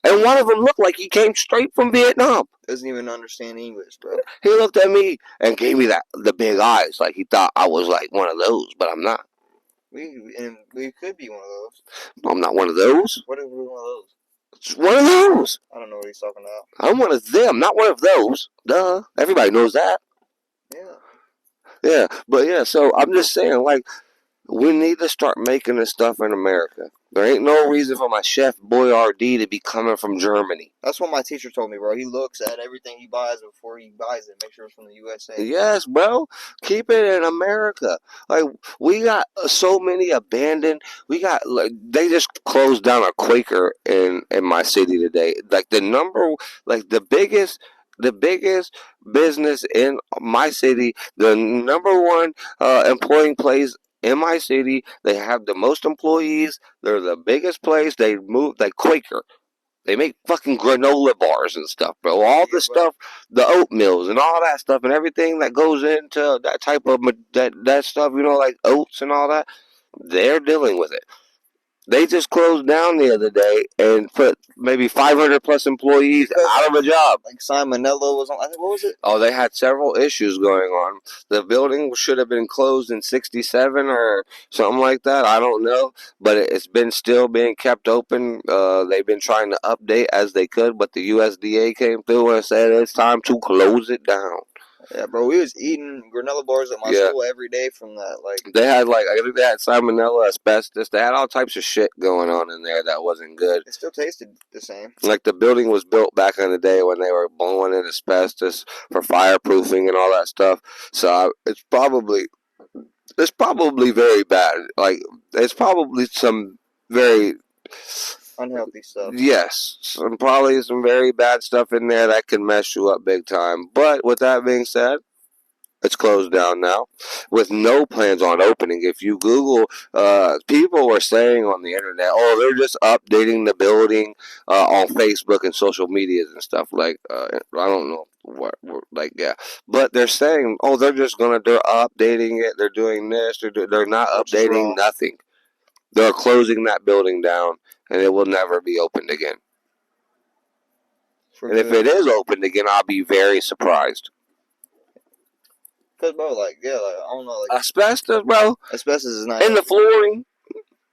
And one of them looked like he came straight from Vietnam. Doesn't even understand English, bro. He looked at me and gave me the big eyes, like he thought I was like one of those, but I'm not. We could be one of those. I'm not one of those. What if we're one of those? It's one of those. I don't know what he's talking about. I'm one of them, not one of those. Duh. Everybody knows that. Yeah. Yeah, but yeah. So I'm just saying, like, we need to start making this stuff in America. There ain't no reason for my Chef Boyardee to be coming from Germany. That's what my teacher told me, bro. He looks at everything he buys before he buys it, make sure it's from the USA. Yes, bro. Keep it in America. Like we got so many abandoned. We got like they just closed down a Quaker in my city today. Like the biggest business in my city, the number one employing place in my city. They have the most employees. They're the biggest place. They moved like Quaker. They make fucking granola bars and stuff, bro. All the stuff, the oat mills and all that stuff, and everything that goes into that type of that stuff, you know, like oats and all that. They're dealing with it. They just closed down the other day and put maybe 500 plus employees out of a job. Like salmonella was on. I think what was it? Oh, they had several issues going on. The building should have been closed in '67 or something like that. I don't know, but it's been still being kept open. They've been trying to update as they could, but the USDA came through and said it's time to close it down. Yeah, bro, we was eating granola bars at my school every day from that. Like they had I think they had salmonella, asbestos. They had all types of shit going on in there that wasn't good. It still tasted the same. Like the building was built back in the day when they were blowing in asbestos for fireproofing and all that stuff. So it's probably very bad. Like it's probably some very unhealthy stuff. Yes, probably some very bad stuff in there that can mess you up big time. But with that being said, it's closed down now with no plans on opening. If you Google, people were saying on the internet, oh, they're just updating the building on Facebook and social medias and stuff. Like, I don't know like, yeah. But they're saying, oh, they're updating it. They're doing this. They're not updating nothing. They're closing that building down and it will never be opened again. And if it is opened again, I'll be very surprised. Cause bro, like I don't know, like asbestos, bro. Asbestos is not in the flooring.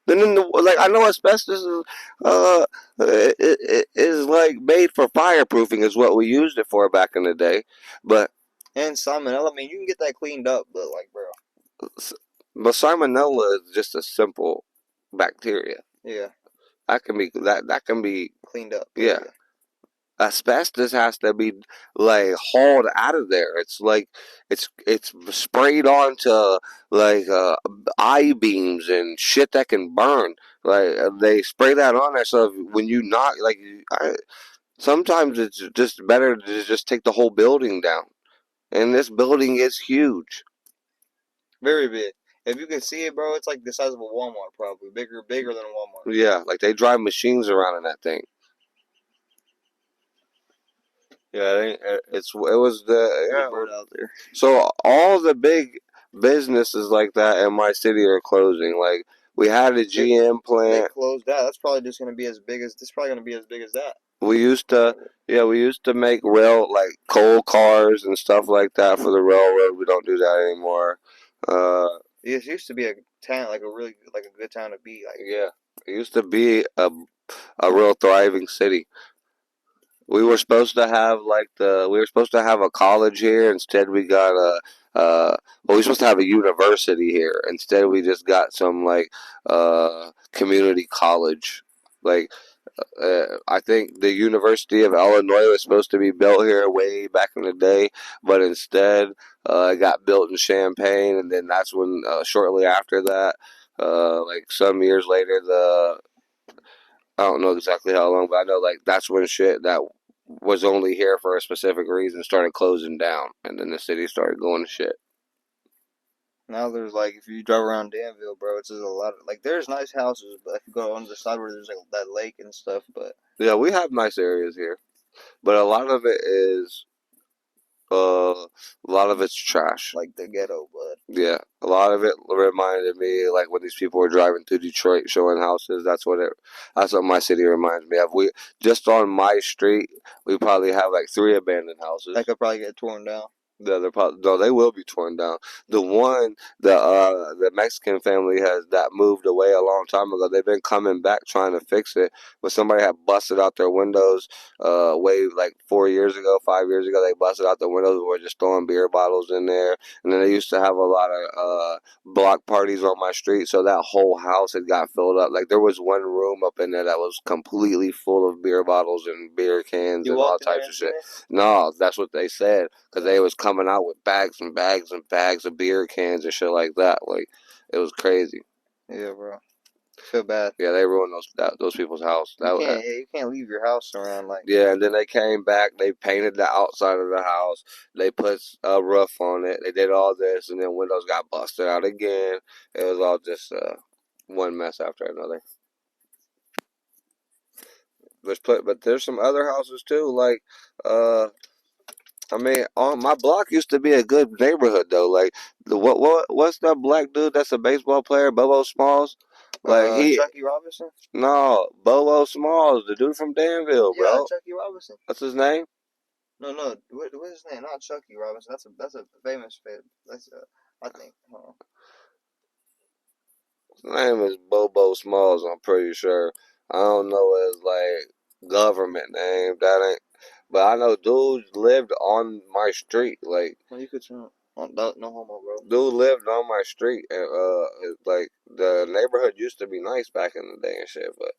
Then in the I know asbestos is like made for fireproofing is what we used it for back in the day, but and salmonella. I mean, you can get that cleaned up, but like, bro, but salmonella is just a simple bacteria. Yeah, that can be cleaned up. Yeah. Asbestos has to be like hauled out of there. It's like it's sprayed onto like I beams and shit that can burn. Like they spray that on there, so when you knock, like sometimes it's just better to just take the whole building down. And this building is huge, very big. If you can see it, bro, it's like the size of a Walmart, probably bigger than a Walmart. Yeah, like they drive machines around in that thing. Yeah, it was the There's a yeah. bird out there. So all the big businesses like that in my city are closing. Like we had a They GM they plant. closed that. That's probably just gonna be as big as. This. Probably gonna be as big as that. We used Part to, of it. yeah, we used to make rail like coal cars and stuff like that for the railroad. We don't do that anymore. Uh, It used to be a town, like a really like a good town to be. Like yeah, it used to be a real thriving city. We were supposed to have we were supposed to have a college here. Instead, we got well, we were supposed to have a university here. Instead, we just got some community college. Like I think the University of Illinois was supposed to be built here way back in the day, but instead it got built in Champaign, and then that's when shortly after that, like some years later, the I don't know exactly how long, but I know like that's when shit that was only here for a specific reason started closing down, and then the city started going to shit. now, there's like if you drive around Danville, bro, it's just a lot of like there's nice houses, but if you go on the side where there's like that lake and stuff, but Yeah, we have nice areas here, but a lot of it's trash. like the ghetto, but Yeah, a lot of it reminded me like when these people were driving through Detroit showing houses. That's what my city reminds me of. We just on my street, we probably have like three abandoned that houses. could probably get torn down. No, they will be torn down. The Mexican family has that moved away a long time ago. They've been coming back trying to fix it, but somebody had busted out their windows. Way like 4 years ago, 5 years ago, they busted out the windows. Were just throwing beer bottles in there, and then they used to have a lot of block parties on my street. So that whole house had got filled up. Like there was one room up in there that was completely full of beer bottles and beer cans You and all walked in there types and of seen shit. it? No, that's what they said because Uh, they was coming out with bags and bags and bags of beer cans and shit like that. Like it was crazy. yeah, bro. Feel bad. Yeah, they ruined those people's house. You can't leave your house around like Yeah, and then they came back. They painted the outside of the house. They put a roof on it. They did all this, and then windows got busted out again. It was all just one mess after another. But there's some other houses too. Like I mean, on my block used to be a good neighborhood though. Like what's that black dude that's a baseball player, Bobo Smalls? Like he Chucky Robinson. no Bobo Smalls, the dude from Danville, Yeah, bro. Chucky Robinson. What's his name? No, no. What's his name? Not Chucky Robinson. That's a famous fan. That's I think. His name is Bobo Smalls. I'm pretty sure. I don't know his like government name. That ain't. But I know dudes lived on my street. Like Well, you could turn on no, no homo, bro. dude lived on my street, and like the neighborhood used to be nice back in the day and shit. But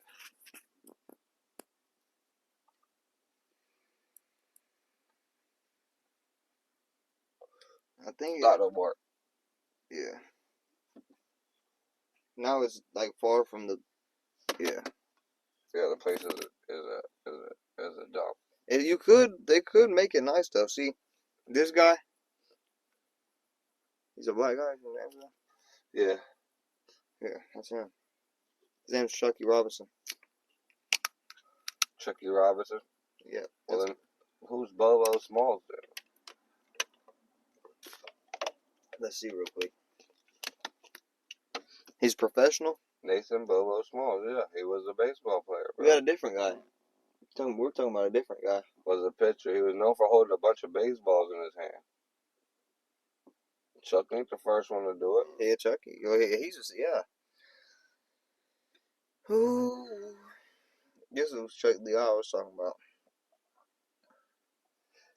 I think not no more. yeah. Now it's like far from the yeah. Yeah, the place is a dump. And you could they could make it nice though. See, this guy, he's a black guy from Nashville. Yeah, Yeah, that's him. His name's Chucky Robinson. Chucky Robinson. Yeah, Well that's then, who's Bobo Smalls then? let's see real quick. He's professional. Nathan Bobo Smalls. Yeah, he was a baseball player, We bro. got a different guy. We're talking about a different guy. Was a pitcher. He was known for holding a bunch of baseballs in his hand. Chuck ain't the first one to do it. Yeah, Chucky. He's just yeah. Ooh. This was Chuck the guy I was talking about.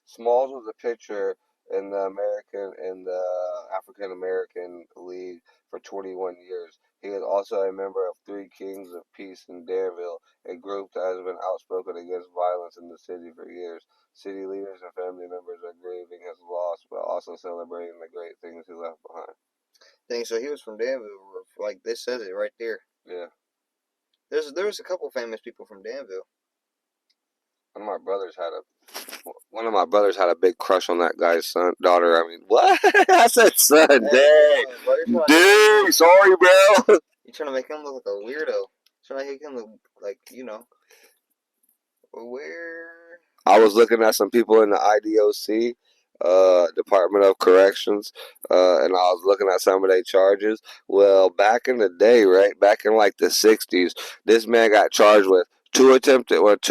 Smalls was a pitcher in the African American League for 21 years. He is also a member of Three Kings of Peace in Danville, a group that has been outspoken against violence in the city for years. City leaders and family members are grieving his loss, but also celebrating the great things he left behind. Dang, so he was from Danville. Like this says it right there. Yeah, There's a couple famous people from Danville. one of my brothers had a one of my brothers had a big crush on that guy's daughter. I mean, what? I said son, dang, Hey, bro, dang. Sorry, bro. you're trying to make him look like a weirdo. Trying to make him look like where? I was looking at some people in the IDOC, Department of Corrections, and I was looking at some of their charges. Well, back in the day, right, back in like the '60s, this man got charged with two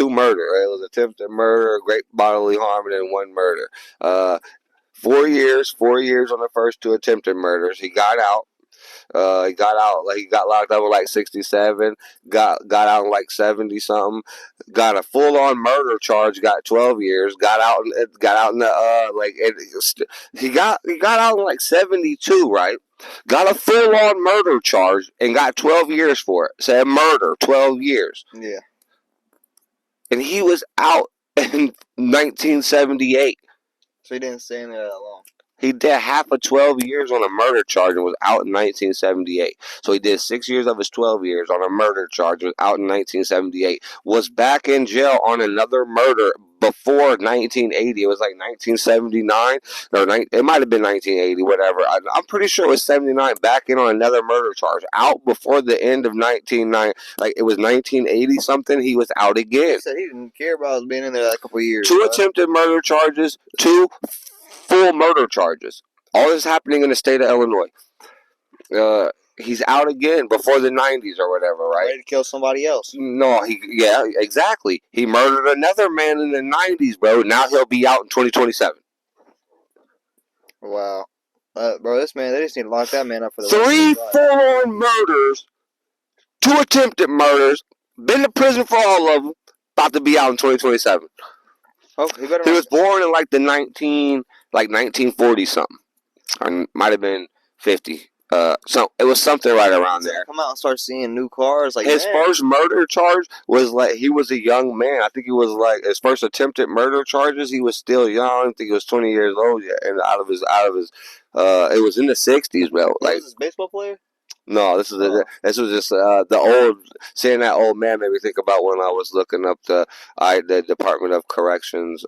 murder. Right? It was attempted murder, great bodily harm, and then one murder. 4 years on the first two attempted murders. He got out. He got out like he got locked up with like 67. Got out in like 70 something. Got a full on murder charge. Got 12 years. Got out in the he got out in like 72. Right. Got a full on murder charge and got 12 years for it. Said murder, 12 years. Yeah. And he was out in 1978. So he didn't stay in there that long. He did half of 12 years on a murder charge and was out in 1978. So he did 6 years of his 12 years on a murder charge, was out in 1978. Was back in jail on another murder before 1980. It was like 1979 or it might have been 1980, whatever. I'm pretty sure it was 79. Back in on another murder charge, out before the end of 1990. Like it was 1980 something. He was out again. He said he didn't care about being in there that couple of years. Two attempted murder charges, two full murder charges. All this is happening in the state of Illinois. He's out again before the 90s or whatever, right? Ready to kill somebody else. No, yeah, exactly. He murdered another man in the 90s, bro. Now he'll be out in 2027. Wow. Bro, this man, they just need to lock that man up for the 3 full-on murders, 2 attempted murders, been to prison for all of them, about to be out in 2027. Oh, he was born in like 1940 something, or might have been 50. So it was something right around there. Come out and start seeing new cars. Like his first murder charge was like he was a young man. I think he was like his first attempted murder charges. He was still young. I think he was 20 years old. Yeah, and out of his. It was in the 60s, bro. Like was this baseball player. No, this was just the old. Seeing that old man made me think about when I was looking up the Department of Corrections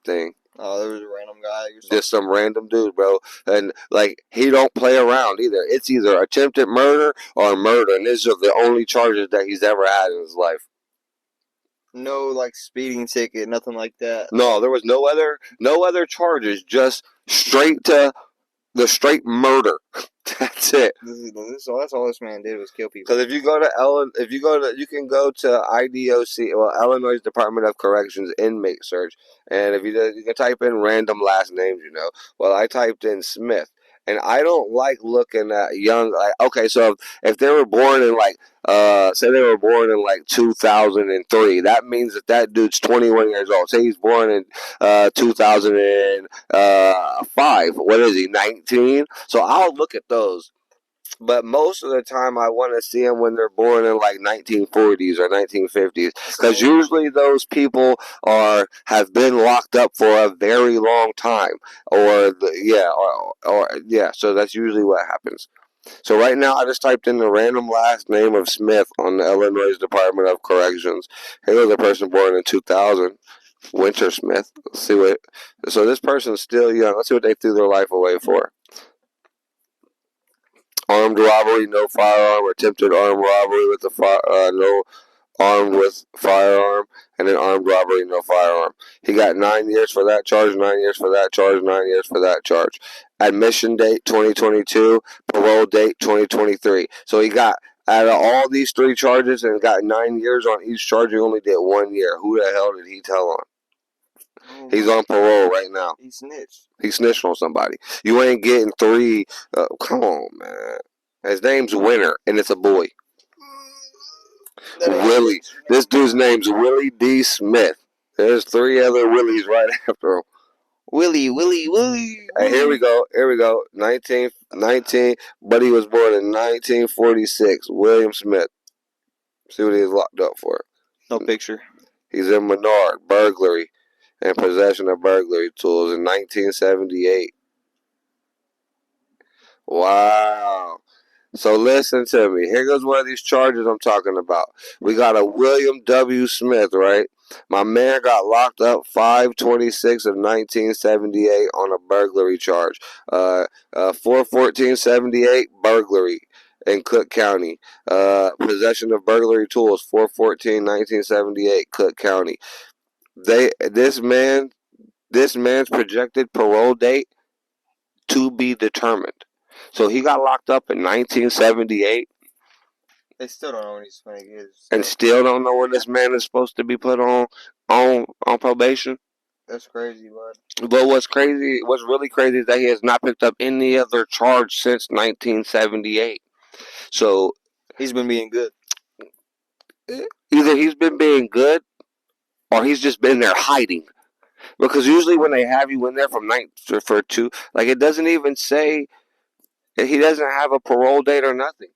thing. Oh, there was a random guy. Just some random dude, bro. And, like, he don't play around either. It's either attempted murder or murder. And these are the only charges that he's ever had in his life. No, like, speeding ticket, nothing like that. No, there was no other charges. Just straight murder. That's it. That's all this man did was kill people. Because if you can go to IDOC, well, Illinois Department of Corrections inmate search, and if you can type in random last names, Well, I typed in Smith, and I don't like looking at young. Like, okay, so if they were born in say they were born in like 2003, that means that dude's 21 years old. Say he's born in 2005. What is he, 19? So I'll look at those. But most of the time, I want to see them when they're born in like 1940s or 1950s, because usually those people have been locked up for a very long time, So that's usually what happens. So right now, I just typed in the random last name of Smith on the Illinois Department of Corrections. Here was a person born in 2000, Winter Smith. Let's see what. So this person's still young. Let's see what they threw their life away for. Armed robbery, no firearm. Attempted armed robbery with no armed with firearm, and then armed robbery, no firearm. He got 9 years for that charge, 9 years for that charge, 9 years for that charge. Admission date 2022, parole date 2023. So he got out of all these 3 charges and got 9 years on each charge. He only did 1 year. Who the hell did he tell on? He's on parole right now. He snitched. He snitched on somebody. You ain't getting 3. Come on, man. His name's Winter, and it's a boy. Willie. This dude's name's Willie D. Smith. There's 3 other Willies right after him. Willie. Hey, here we go. 19, but he was born in 1946. William Smith. See what he was locked up for. No picture. He's in Menard, burglary, and possession of burglary tools in 1978. Wow. So listen to me. Here goes one of these charges I'm talking about. We got a William W. Smith, right? My man got locked up 5/26 of 1978 on a burglary charge. 4/14/78 burglary in Cook County. Possession of burglary tools 4/14/1978 Cook County. this man's projected parole date to be determined. So he got locked up in 1978 They still don't know when he's gonna get and still. still don't know when this man is supposed to be put on probation. That's crazy, bud. But what's really crazy is that he has not picked up any other charge since 1978. So He's been being good. either he's been being good or he's just been there hiding. Because usually when they have you in there from night for two, like it doesn't even say he doesn't have a parole date or nothing.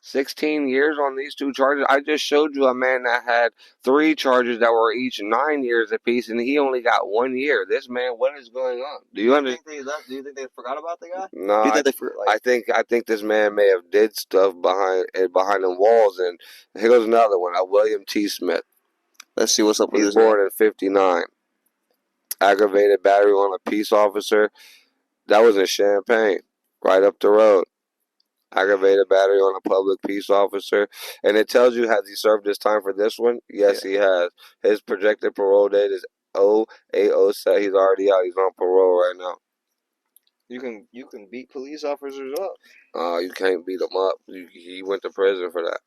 16 years on these two charges. I just showed you a man that had three charges that were each 9 years apiece, and he only got 1 year. This man, what is going on? Do you understand? Do you think they forgot about the guy? No, Do you think they forgot? Like, I think this man may have did stuff behind the walls. And here goes another one. William T. Smith. let's see what's up with He's this guy. born in '59. Aggravated battery on a peace officer. That was in Champaign, right up the road. Aggravated battery on a public peace officer. And it tells you, has he served his time for this one? Yes, he has. His projected parole date is 0807. He's already out. He's on parole right now. You can beat police officers up. You can't beat him up. He went to prison for that.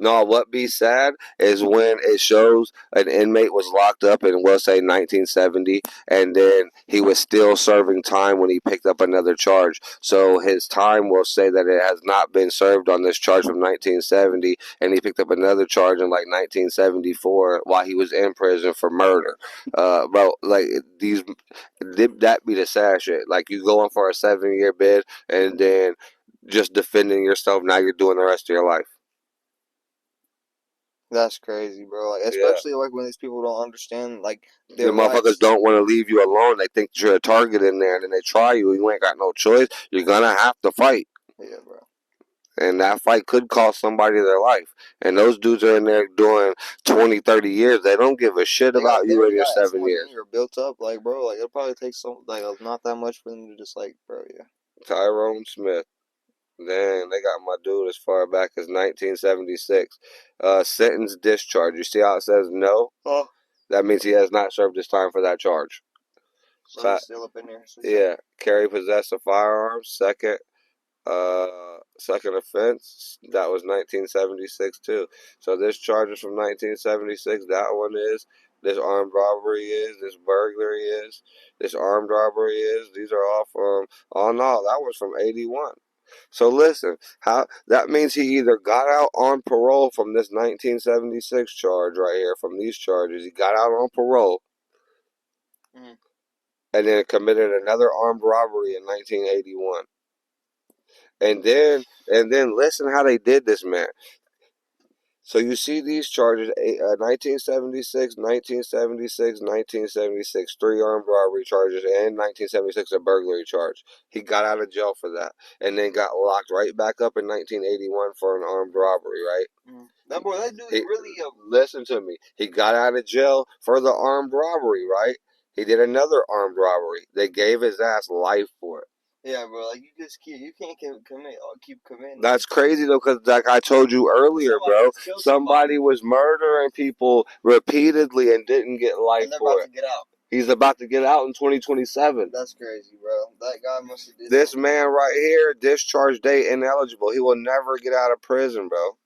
No, what be sad is when it shows an inmate was locked up in, we'll say, 1970, and then he was still serving time when he picked up another charge. So his time will say that it has not been served on this charge from 1970, and he picked up another charge in like 1974 while he was in prison for murder. Bro, like these, that be the sad shit. Like you going for a 7-year bid, and then just defending yourself. Now you're doing the rest of your life. That's crazy, bro. Like, especially like when these people don't understand like The their motherfuckers rights. don't want to leave you alone. They think you're a target in there, and then they try you. You ain't got no choice. You're gonna have to fight, Yeah, bro. and that fight could cost somebody their life. And those dudes are in there doing 20, 30 years. They don't give a shit about They you in already your got so 7 much years. anger built up, like, bro. Like, it'll probably take not that much for them to just like, bro. Yeah. Tyrone Smith. Dang, they got my dude as far back as 1976. Sentence discharge. You see how it says no? Oh. That means he has not served his time for that charge. So he's still up in there. Yeah, carry, possess a firearm. Second offense. That was 1976 too. So this charge is from 1976. That one is. This armed robbery is. This burglary is. This armed robbery is. These are all from. Oh no, that was from '81. So listen, how that means he either got out on parole from this 1976 charge right here, from these charges. He got out on parole. Mm-hmm. And then committed another armed robbery in 1981. And then listen how they did this, man. So you see these charges: 1976, 1976, 1976, three armed robbery charges, and 1976 a burglary charge. He got out of jail for that, and then got locked right back up in 1981 for an armed robbery. Right? That dude really. Listen to me. He got out of jail for the armed robbery. Right? He did another armed robbery. They gave his ass life for it. Yeah, bro. Like you can't keep committing. That's crazy though, because like I told you earlier, bro, somebody was murdering people repeatedly and didn't get life for it. Get out. He's about to get out in 2027. That's crazy, bro. That guy must have did. This man right here, discharge date ineligible. He will never get out of prison, bro.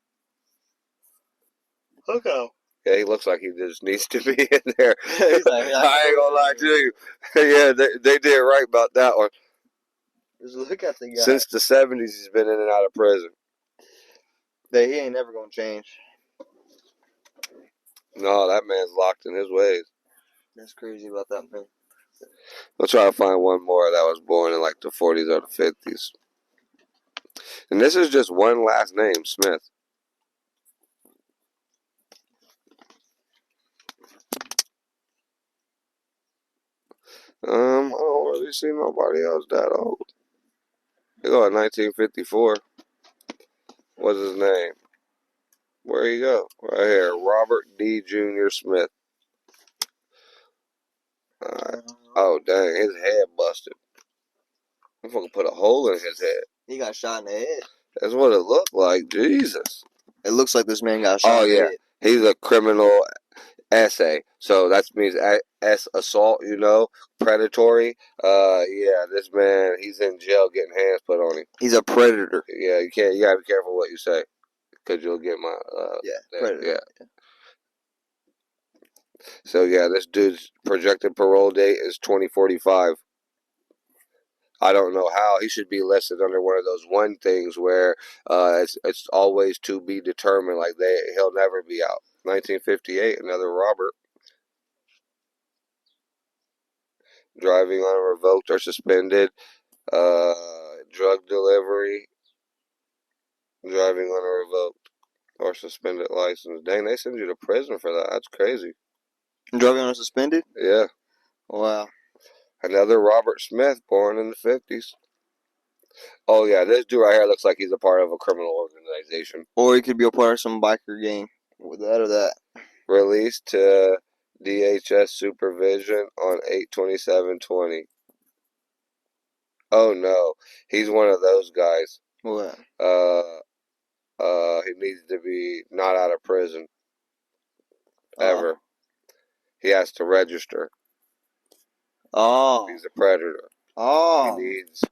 Okay. Yeah, he looks like he just needs to be in there. I ain't gonna lie to you. Yeah, they did right about that one. Just look at the guy. Since the 70s, he's been in and out of prison. He ain't never gonna change. No, that man's locked in his ways. That's crazy about that man. I'll try to find one more that was born in like the 40s or the 50s. And this is just one last name, Smith. I don't really see nobody else that old. They go at 1954. What's his name? Where he go? Right here, Robert D. Jr. Smith. Oh dang, his head busted. I fucking put a hole in his head. He got shot in the head. That's what it looked like. Jesus. It looks like this man got shot in the head. He's a criminal SA. So that means S assault, predatory. Yeah, this man, he's in jail getting hands put on him. He's a predator. Yeah, you gotta be careful what you say, cause you'll get my Yeah, thing. predator. Yeah. So yeah, this dude's projected parole date is 2045. I don't know how he should be listed under one of those one things where it's always to be determined. Like he'll never be out. 1958, another Robert. Driving on a revoked or suspended, drug delivery, driving on a revoked or suspended license. Dang, they send you to prison for that. That's crazy. Driving on suspended? Yeah. Wow. Another Robert Smith, born in the 50s. Oh, yeah, this dude right here looks like he's a part of a criminal organization. Or he could be a part of some biker gang. With that or that. Released to DHS supervision on 8/27/20. Oh, no. He's one of those guys. What? He needs to be not out of prison Oh. ever. He has to register. Oh. He's a predator. Oh. He needs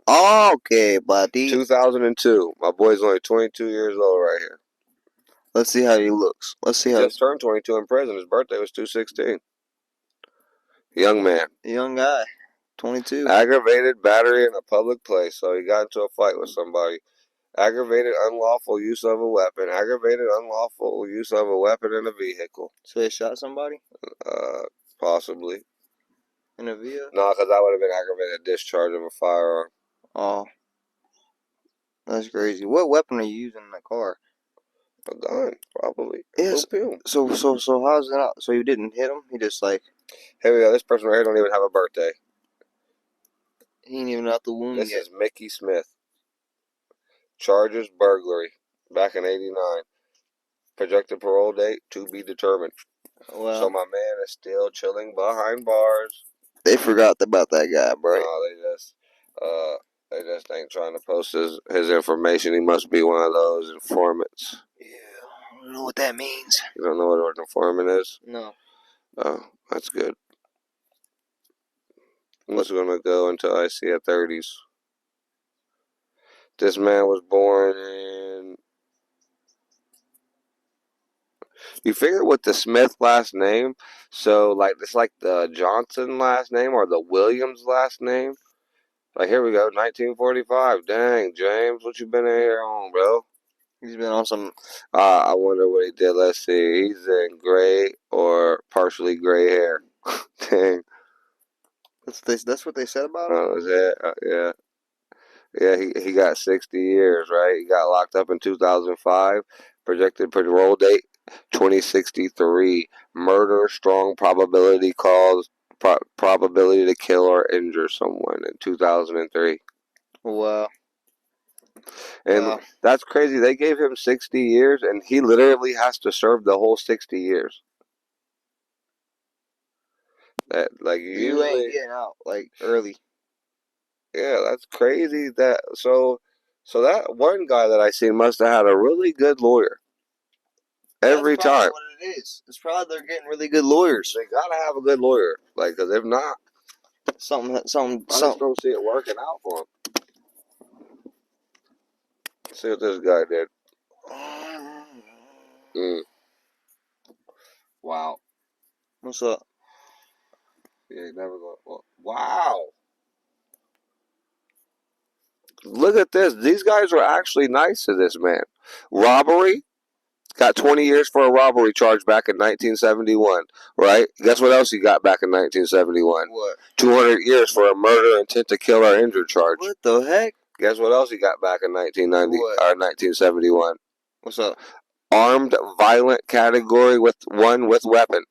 Okay, buddy. 2002. My boy's only 22 years old right here. Let's see how he looks. Let's see He how. just turned 22 in prison. His birthday was 2/16. Young man. Young guy. 22. Aggravated battery in a public place. So he got into a fight with somebody. Aggravated unlawful use of a weapon. Aggravated unlawful use of a weapon in a vehicle. So he shot somebody? Possibly. In a vehicle? No, because that would have been aggravated discharge of a firearm. Oh. That's crazy. What weapon are you using in the car? A gun, probably. Yes. So how's it out? So you didn't hit him? He just like. Here we go. This person right here don't even have a birthday. He ain't even out the womb This yet. is Mickey Smith. Charges burglary. Back in '89. Projected parole date to be determined. Well, so my man is still chilling behind bars. They forgot about that guy, bro. No, they just ain't trying to post his information. He must be one of those informants. Yeah, I don't know what that means. You don't know what an informant is? No. Oh, that's good. I'm just gonna go until I see a 30s. This man was born in. You figure with the Smith last name, so like it's like the Johnson last name or the Williams last name. Like here we go, 1945. Dang, James, what you been in here on, bro? He's been on some. I wonder what he did. Let's see. He's in gray or partially gray hair. Dang. That's what they said about him. Oh, is that? Yeah. Yeah, he got 60 years, right? He got locked up in 2005. Projected parole date 2063. Murder, strong probability probability to kill or injure someone in 2003. Wow. And that's crazy. They gave him 60 years, and he literally has to serve the whole 60 years. That like You usually, ain't getting out like early. yeah, that's crazy. So that one guy that I seen must have had a really good lawyer. Every That's probably time. what it is. It's probably they're getting really good lawyers. They gotta have a good lawyer, like, because if not, I just don't see it working out for him. Let's see what this guy did. Wow. What's up? Yeah, never go. Wow. Look at this. These guys are actually nice to this man. Robbery. Got 20 years for a robbery charge back in 1971, right? Guess what else he got back in 1971? What? 200 years for a murder, intent to kill, or injure charge. What the heck? Guess what else he got back in 1971? What's up? Armed violent category with weapon.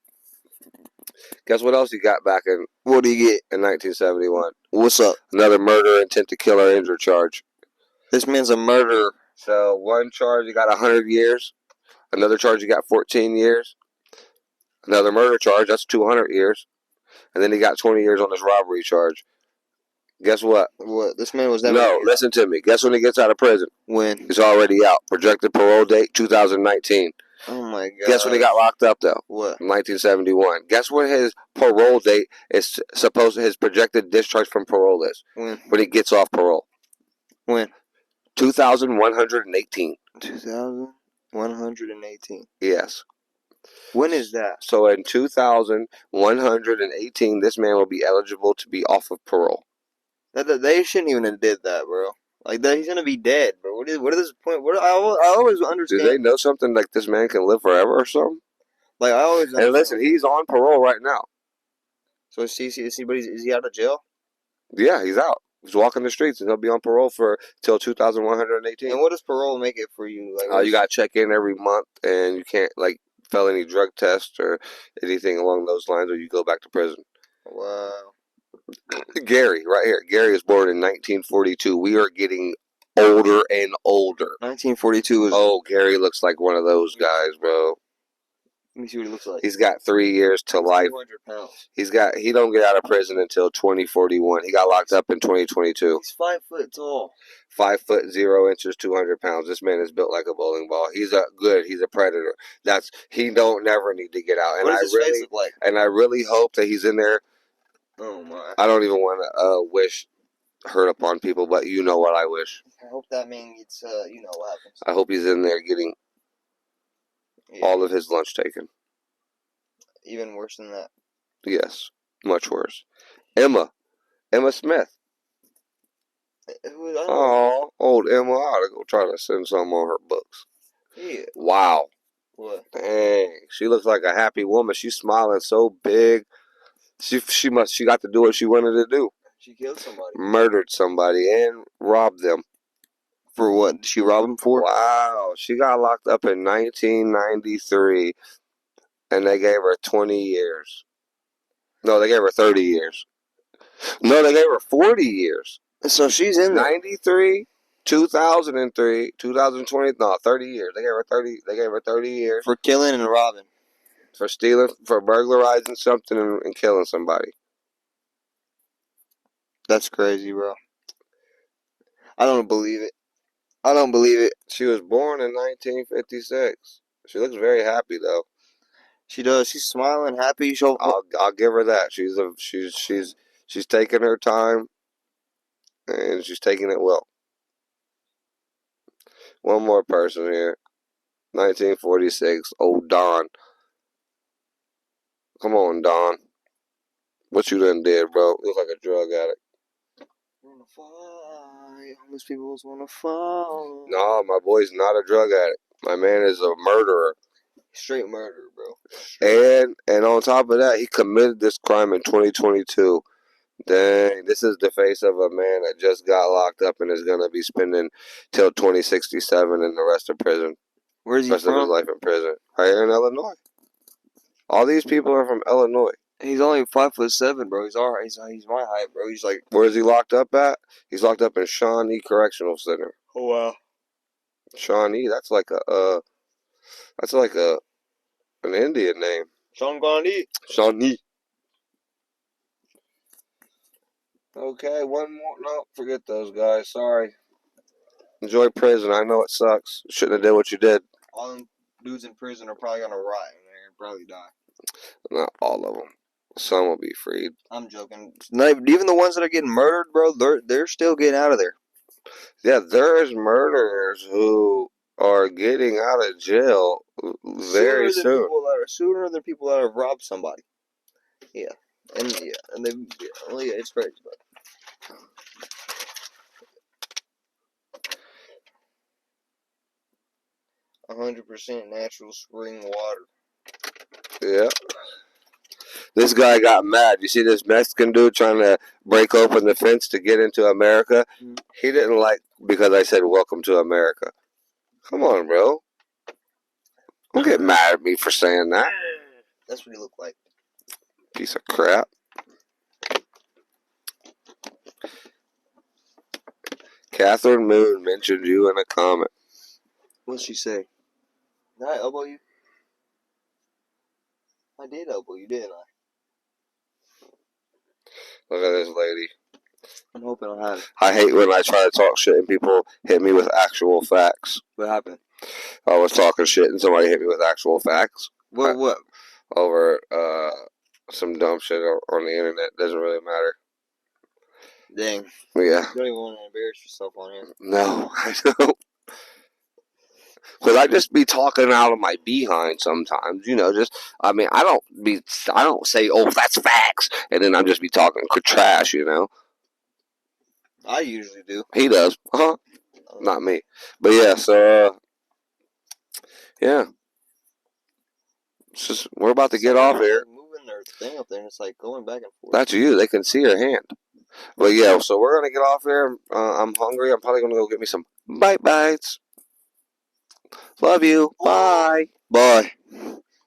Guess what else he got back in? What do you get in 1971? What's up? Another murder, intent to kill, or injure charge. This man's a murderer. So one charge he got 100 years. Another charge he got 14 years. Another murder charge, that's 200 years. And then he got 20 years on this robbery charge. Guess what? What? This man was never. No, listen to me. Guess when he gets out of prison? When? He's already out. Projected parole date 2019. Oh my Guess when he god. got locked up though? What? 1971. Guess when his parole date is supposed his projected discharge from parole is? When? When he gets off parole. When? 2118. 2118. Yes. When is that? So in 2118, this man will be eligible to be off of parole. They shouldn't even have did that, bro. Like that, he's gonna be dead, bro. What is this point? I always Do they understand. know something like this man can live forever or something? Like I always And understand. listen, he's on parole right now. So is he out of jail? Yeah, he's out. He's walking the streets, and he'll be on parole for till 2118. And what does parole make it for you? Like, You gotta check in every month, and you can't like felony drug test or anything along those lines, or you go back to prison. wow. Gary, right here. Gary was born in 1942. We are getting older and older. 1942 is. Oh, Gary looks like one of those guys, bro. Let me see what he looks like. He's got 3 years to life. 200 pounds. He don't get out of prison until 2041. He got locked up in 2022. He's 5 foot tall. 5 foot 0 inches, 200 pounds. This man is built like a bowling ball. He's a predator. He don't never need to get out. And What does his face look like? And I really hope that he's in there. Oh my. I don't even want to wish hurt upon people, but you know what I wish. I hope that man gets you know what happens. I hope he's in there getting all of his lunch taken. Even worse than that. Yes, much worse. Emma Smith. Oh, old Emma. I ought to go try to send some on her books. Yeah. Wow. What? Dang, she looks like a happy woman. She's smiling so big. She got to do what she wanted to do. She killed somebody. Murdered somebody and robbed them. For what? Did she rob him for? Wow. She got locked up in 1993, and they gave her 20 years. No, they gave her 30 years. No, they gave her 40 years. So she's in there. 93, 2003, 2020. No, 30 years. They gave her 30. They gave her 30 years for killing and robbing. For stealing, for burglarizing something and killing somebody. That's crazy, bro. I don't believe it. I don't believe it. She was born in 1956. She looks very happy though. She does. She's smiling, happy. I'll give her that. She's taking her time, and she's taking it well. One more person here. 1946. Old Don. Come on, Don. What you done did, bro? You look like a drug addict. Wanna fight. Homeless people wanna fight. No, my boy's not a drug addict. My man is a murderer. Straight murder, bro. And on top of that, he committed this crime in 2022. Dang, this is the face of a man that just got locked up and is gonna be spending till 2067 in the rest of prison. Where's he rest from? Of his life in prison, right here in Illinois. All these people are from Illinois. He's only 5'7", bro. He's alright. He's my height, bro. He's like. Where is he locked up at? He's locked up in Shawnee Correctional Center. Oh wow. Shawnee, that's like an Indian name. Shawnee. Okay, one more. No, forget those guys. Sorry. Enjoy prison. I know it sucks. Shouldn't have did what you did. All them dudes in prison are probably gonna rot and they're probably die. Not all of them. Some will be freed. I'm joking. Even the ones that are getting murdered, bro, they're still getting out of there. Yeah, there's murderers who are getting out of jail very soon. Sooner than people that have robbed somebody. Yeah, and it's crazy, but. 100% natural spring water. Yeah. This guy got mad. You see this Mexican dude trying to break open the fence to get into America? He didn't like because I said welcome to America. Come on, bro. Don't get mad at me for saying that. That's what he looked like. Piece of crap. Catherine Moon mentioned you in a comment. What'd she say? Did I elbow you? I did elbow you, didn't I? Look at this lady. I'm hoping I'll have it. I hate when I try to talk shit and people hit me with actual facts. What happened? I was talking shit and somebody hit me with actual facts What? over some dumb shit on the internet. Doesn't really matter. Dang. Yeah. You don't even want to embarrass yourself on here. No, I don't. Because I just be talking out of my behind sometimes, I mean, I don't say, oh, that's facts, and then I'm just be talking trash, I usually do. He does, not me, but yeah, so, yeah, we're about to get off here. Like moving their thing up there, and it's like going back and forth. That's you, they can see your hand. But yeah, so we're gonna get off here. I'm hungry. I'm probably gonna go get me some bite bites. Love you. Bye. Bye.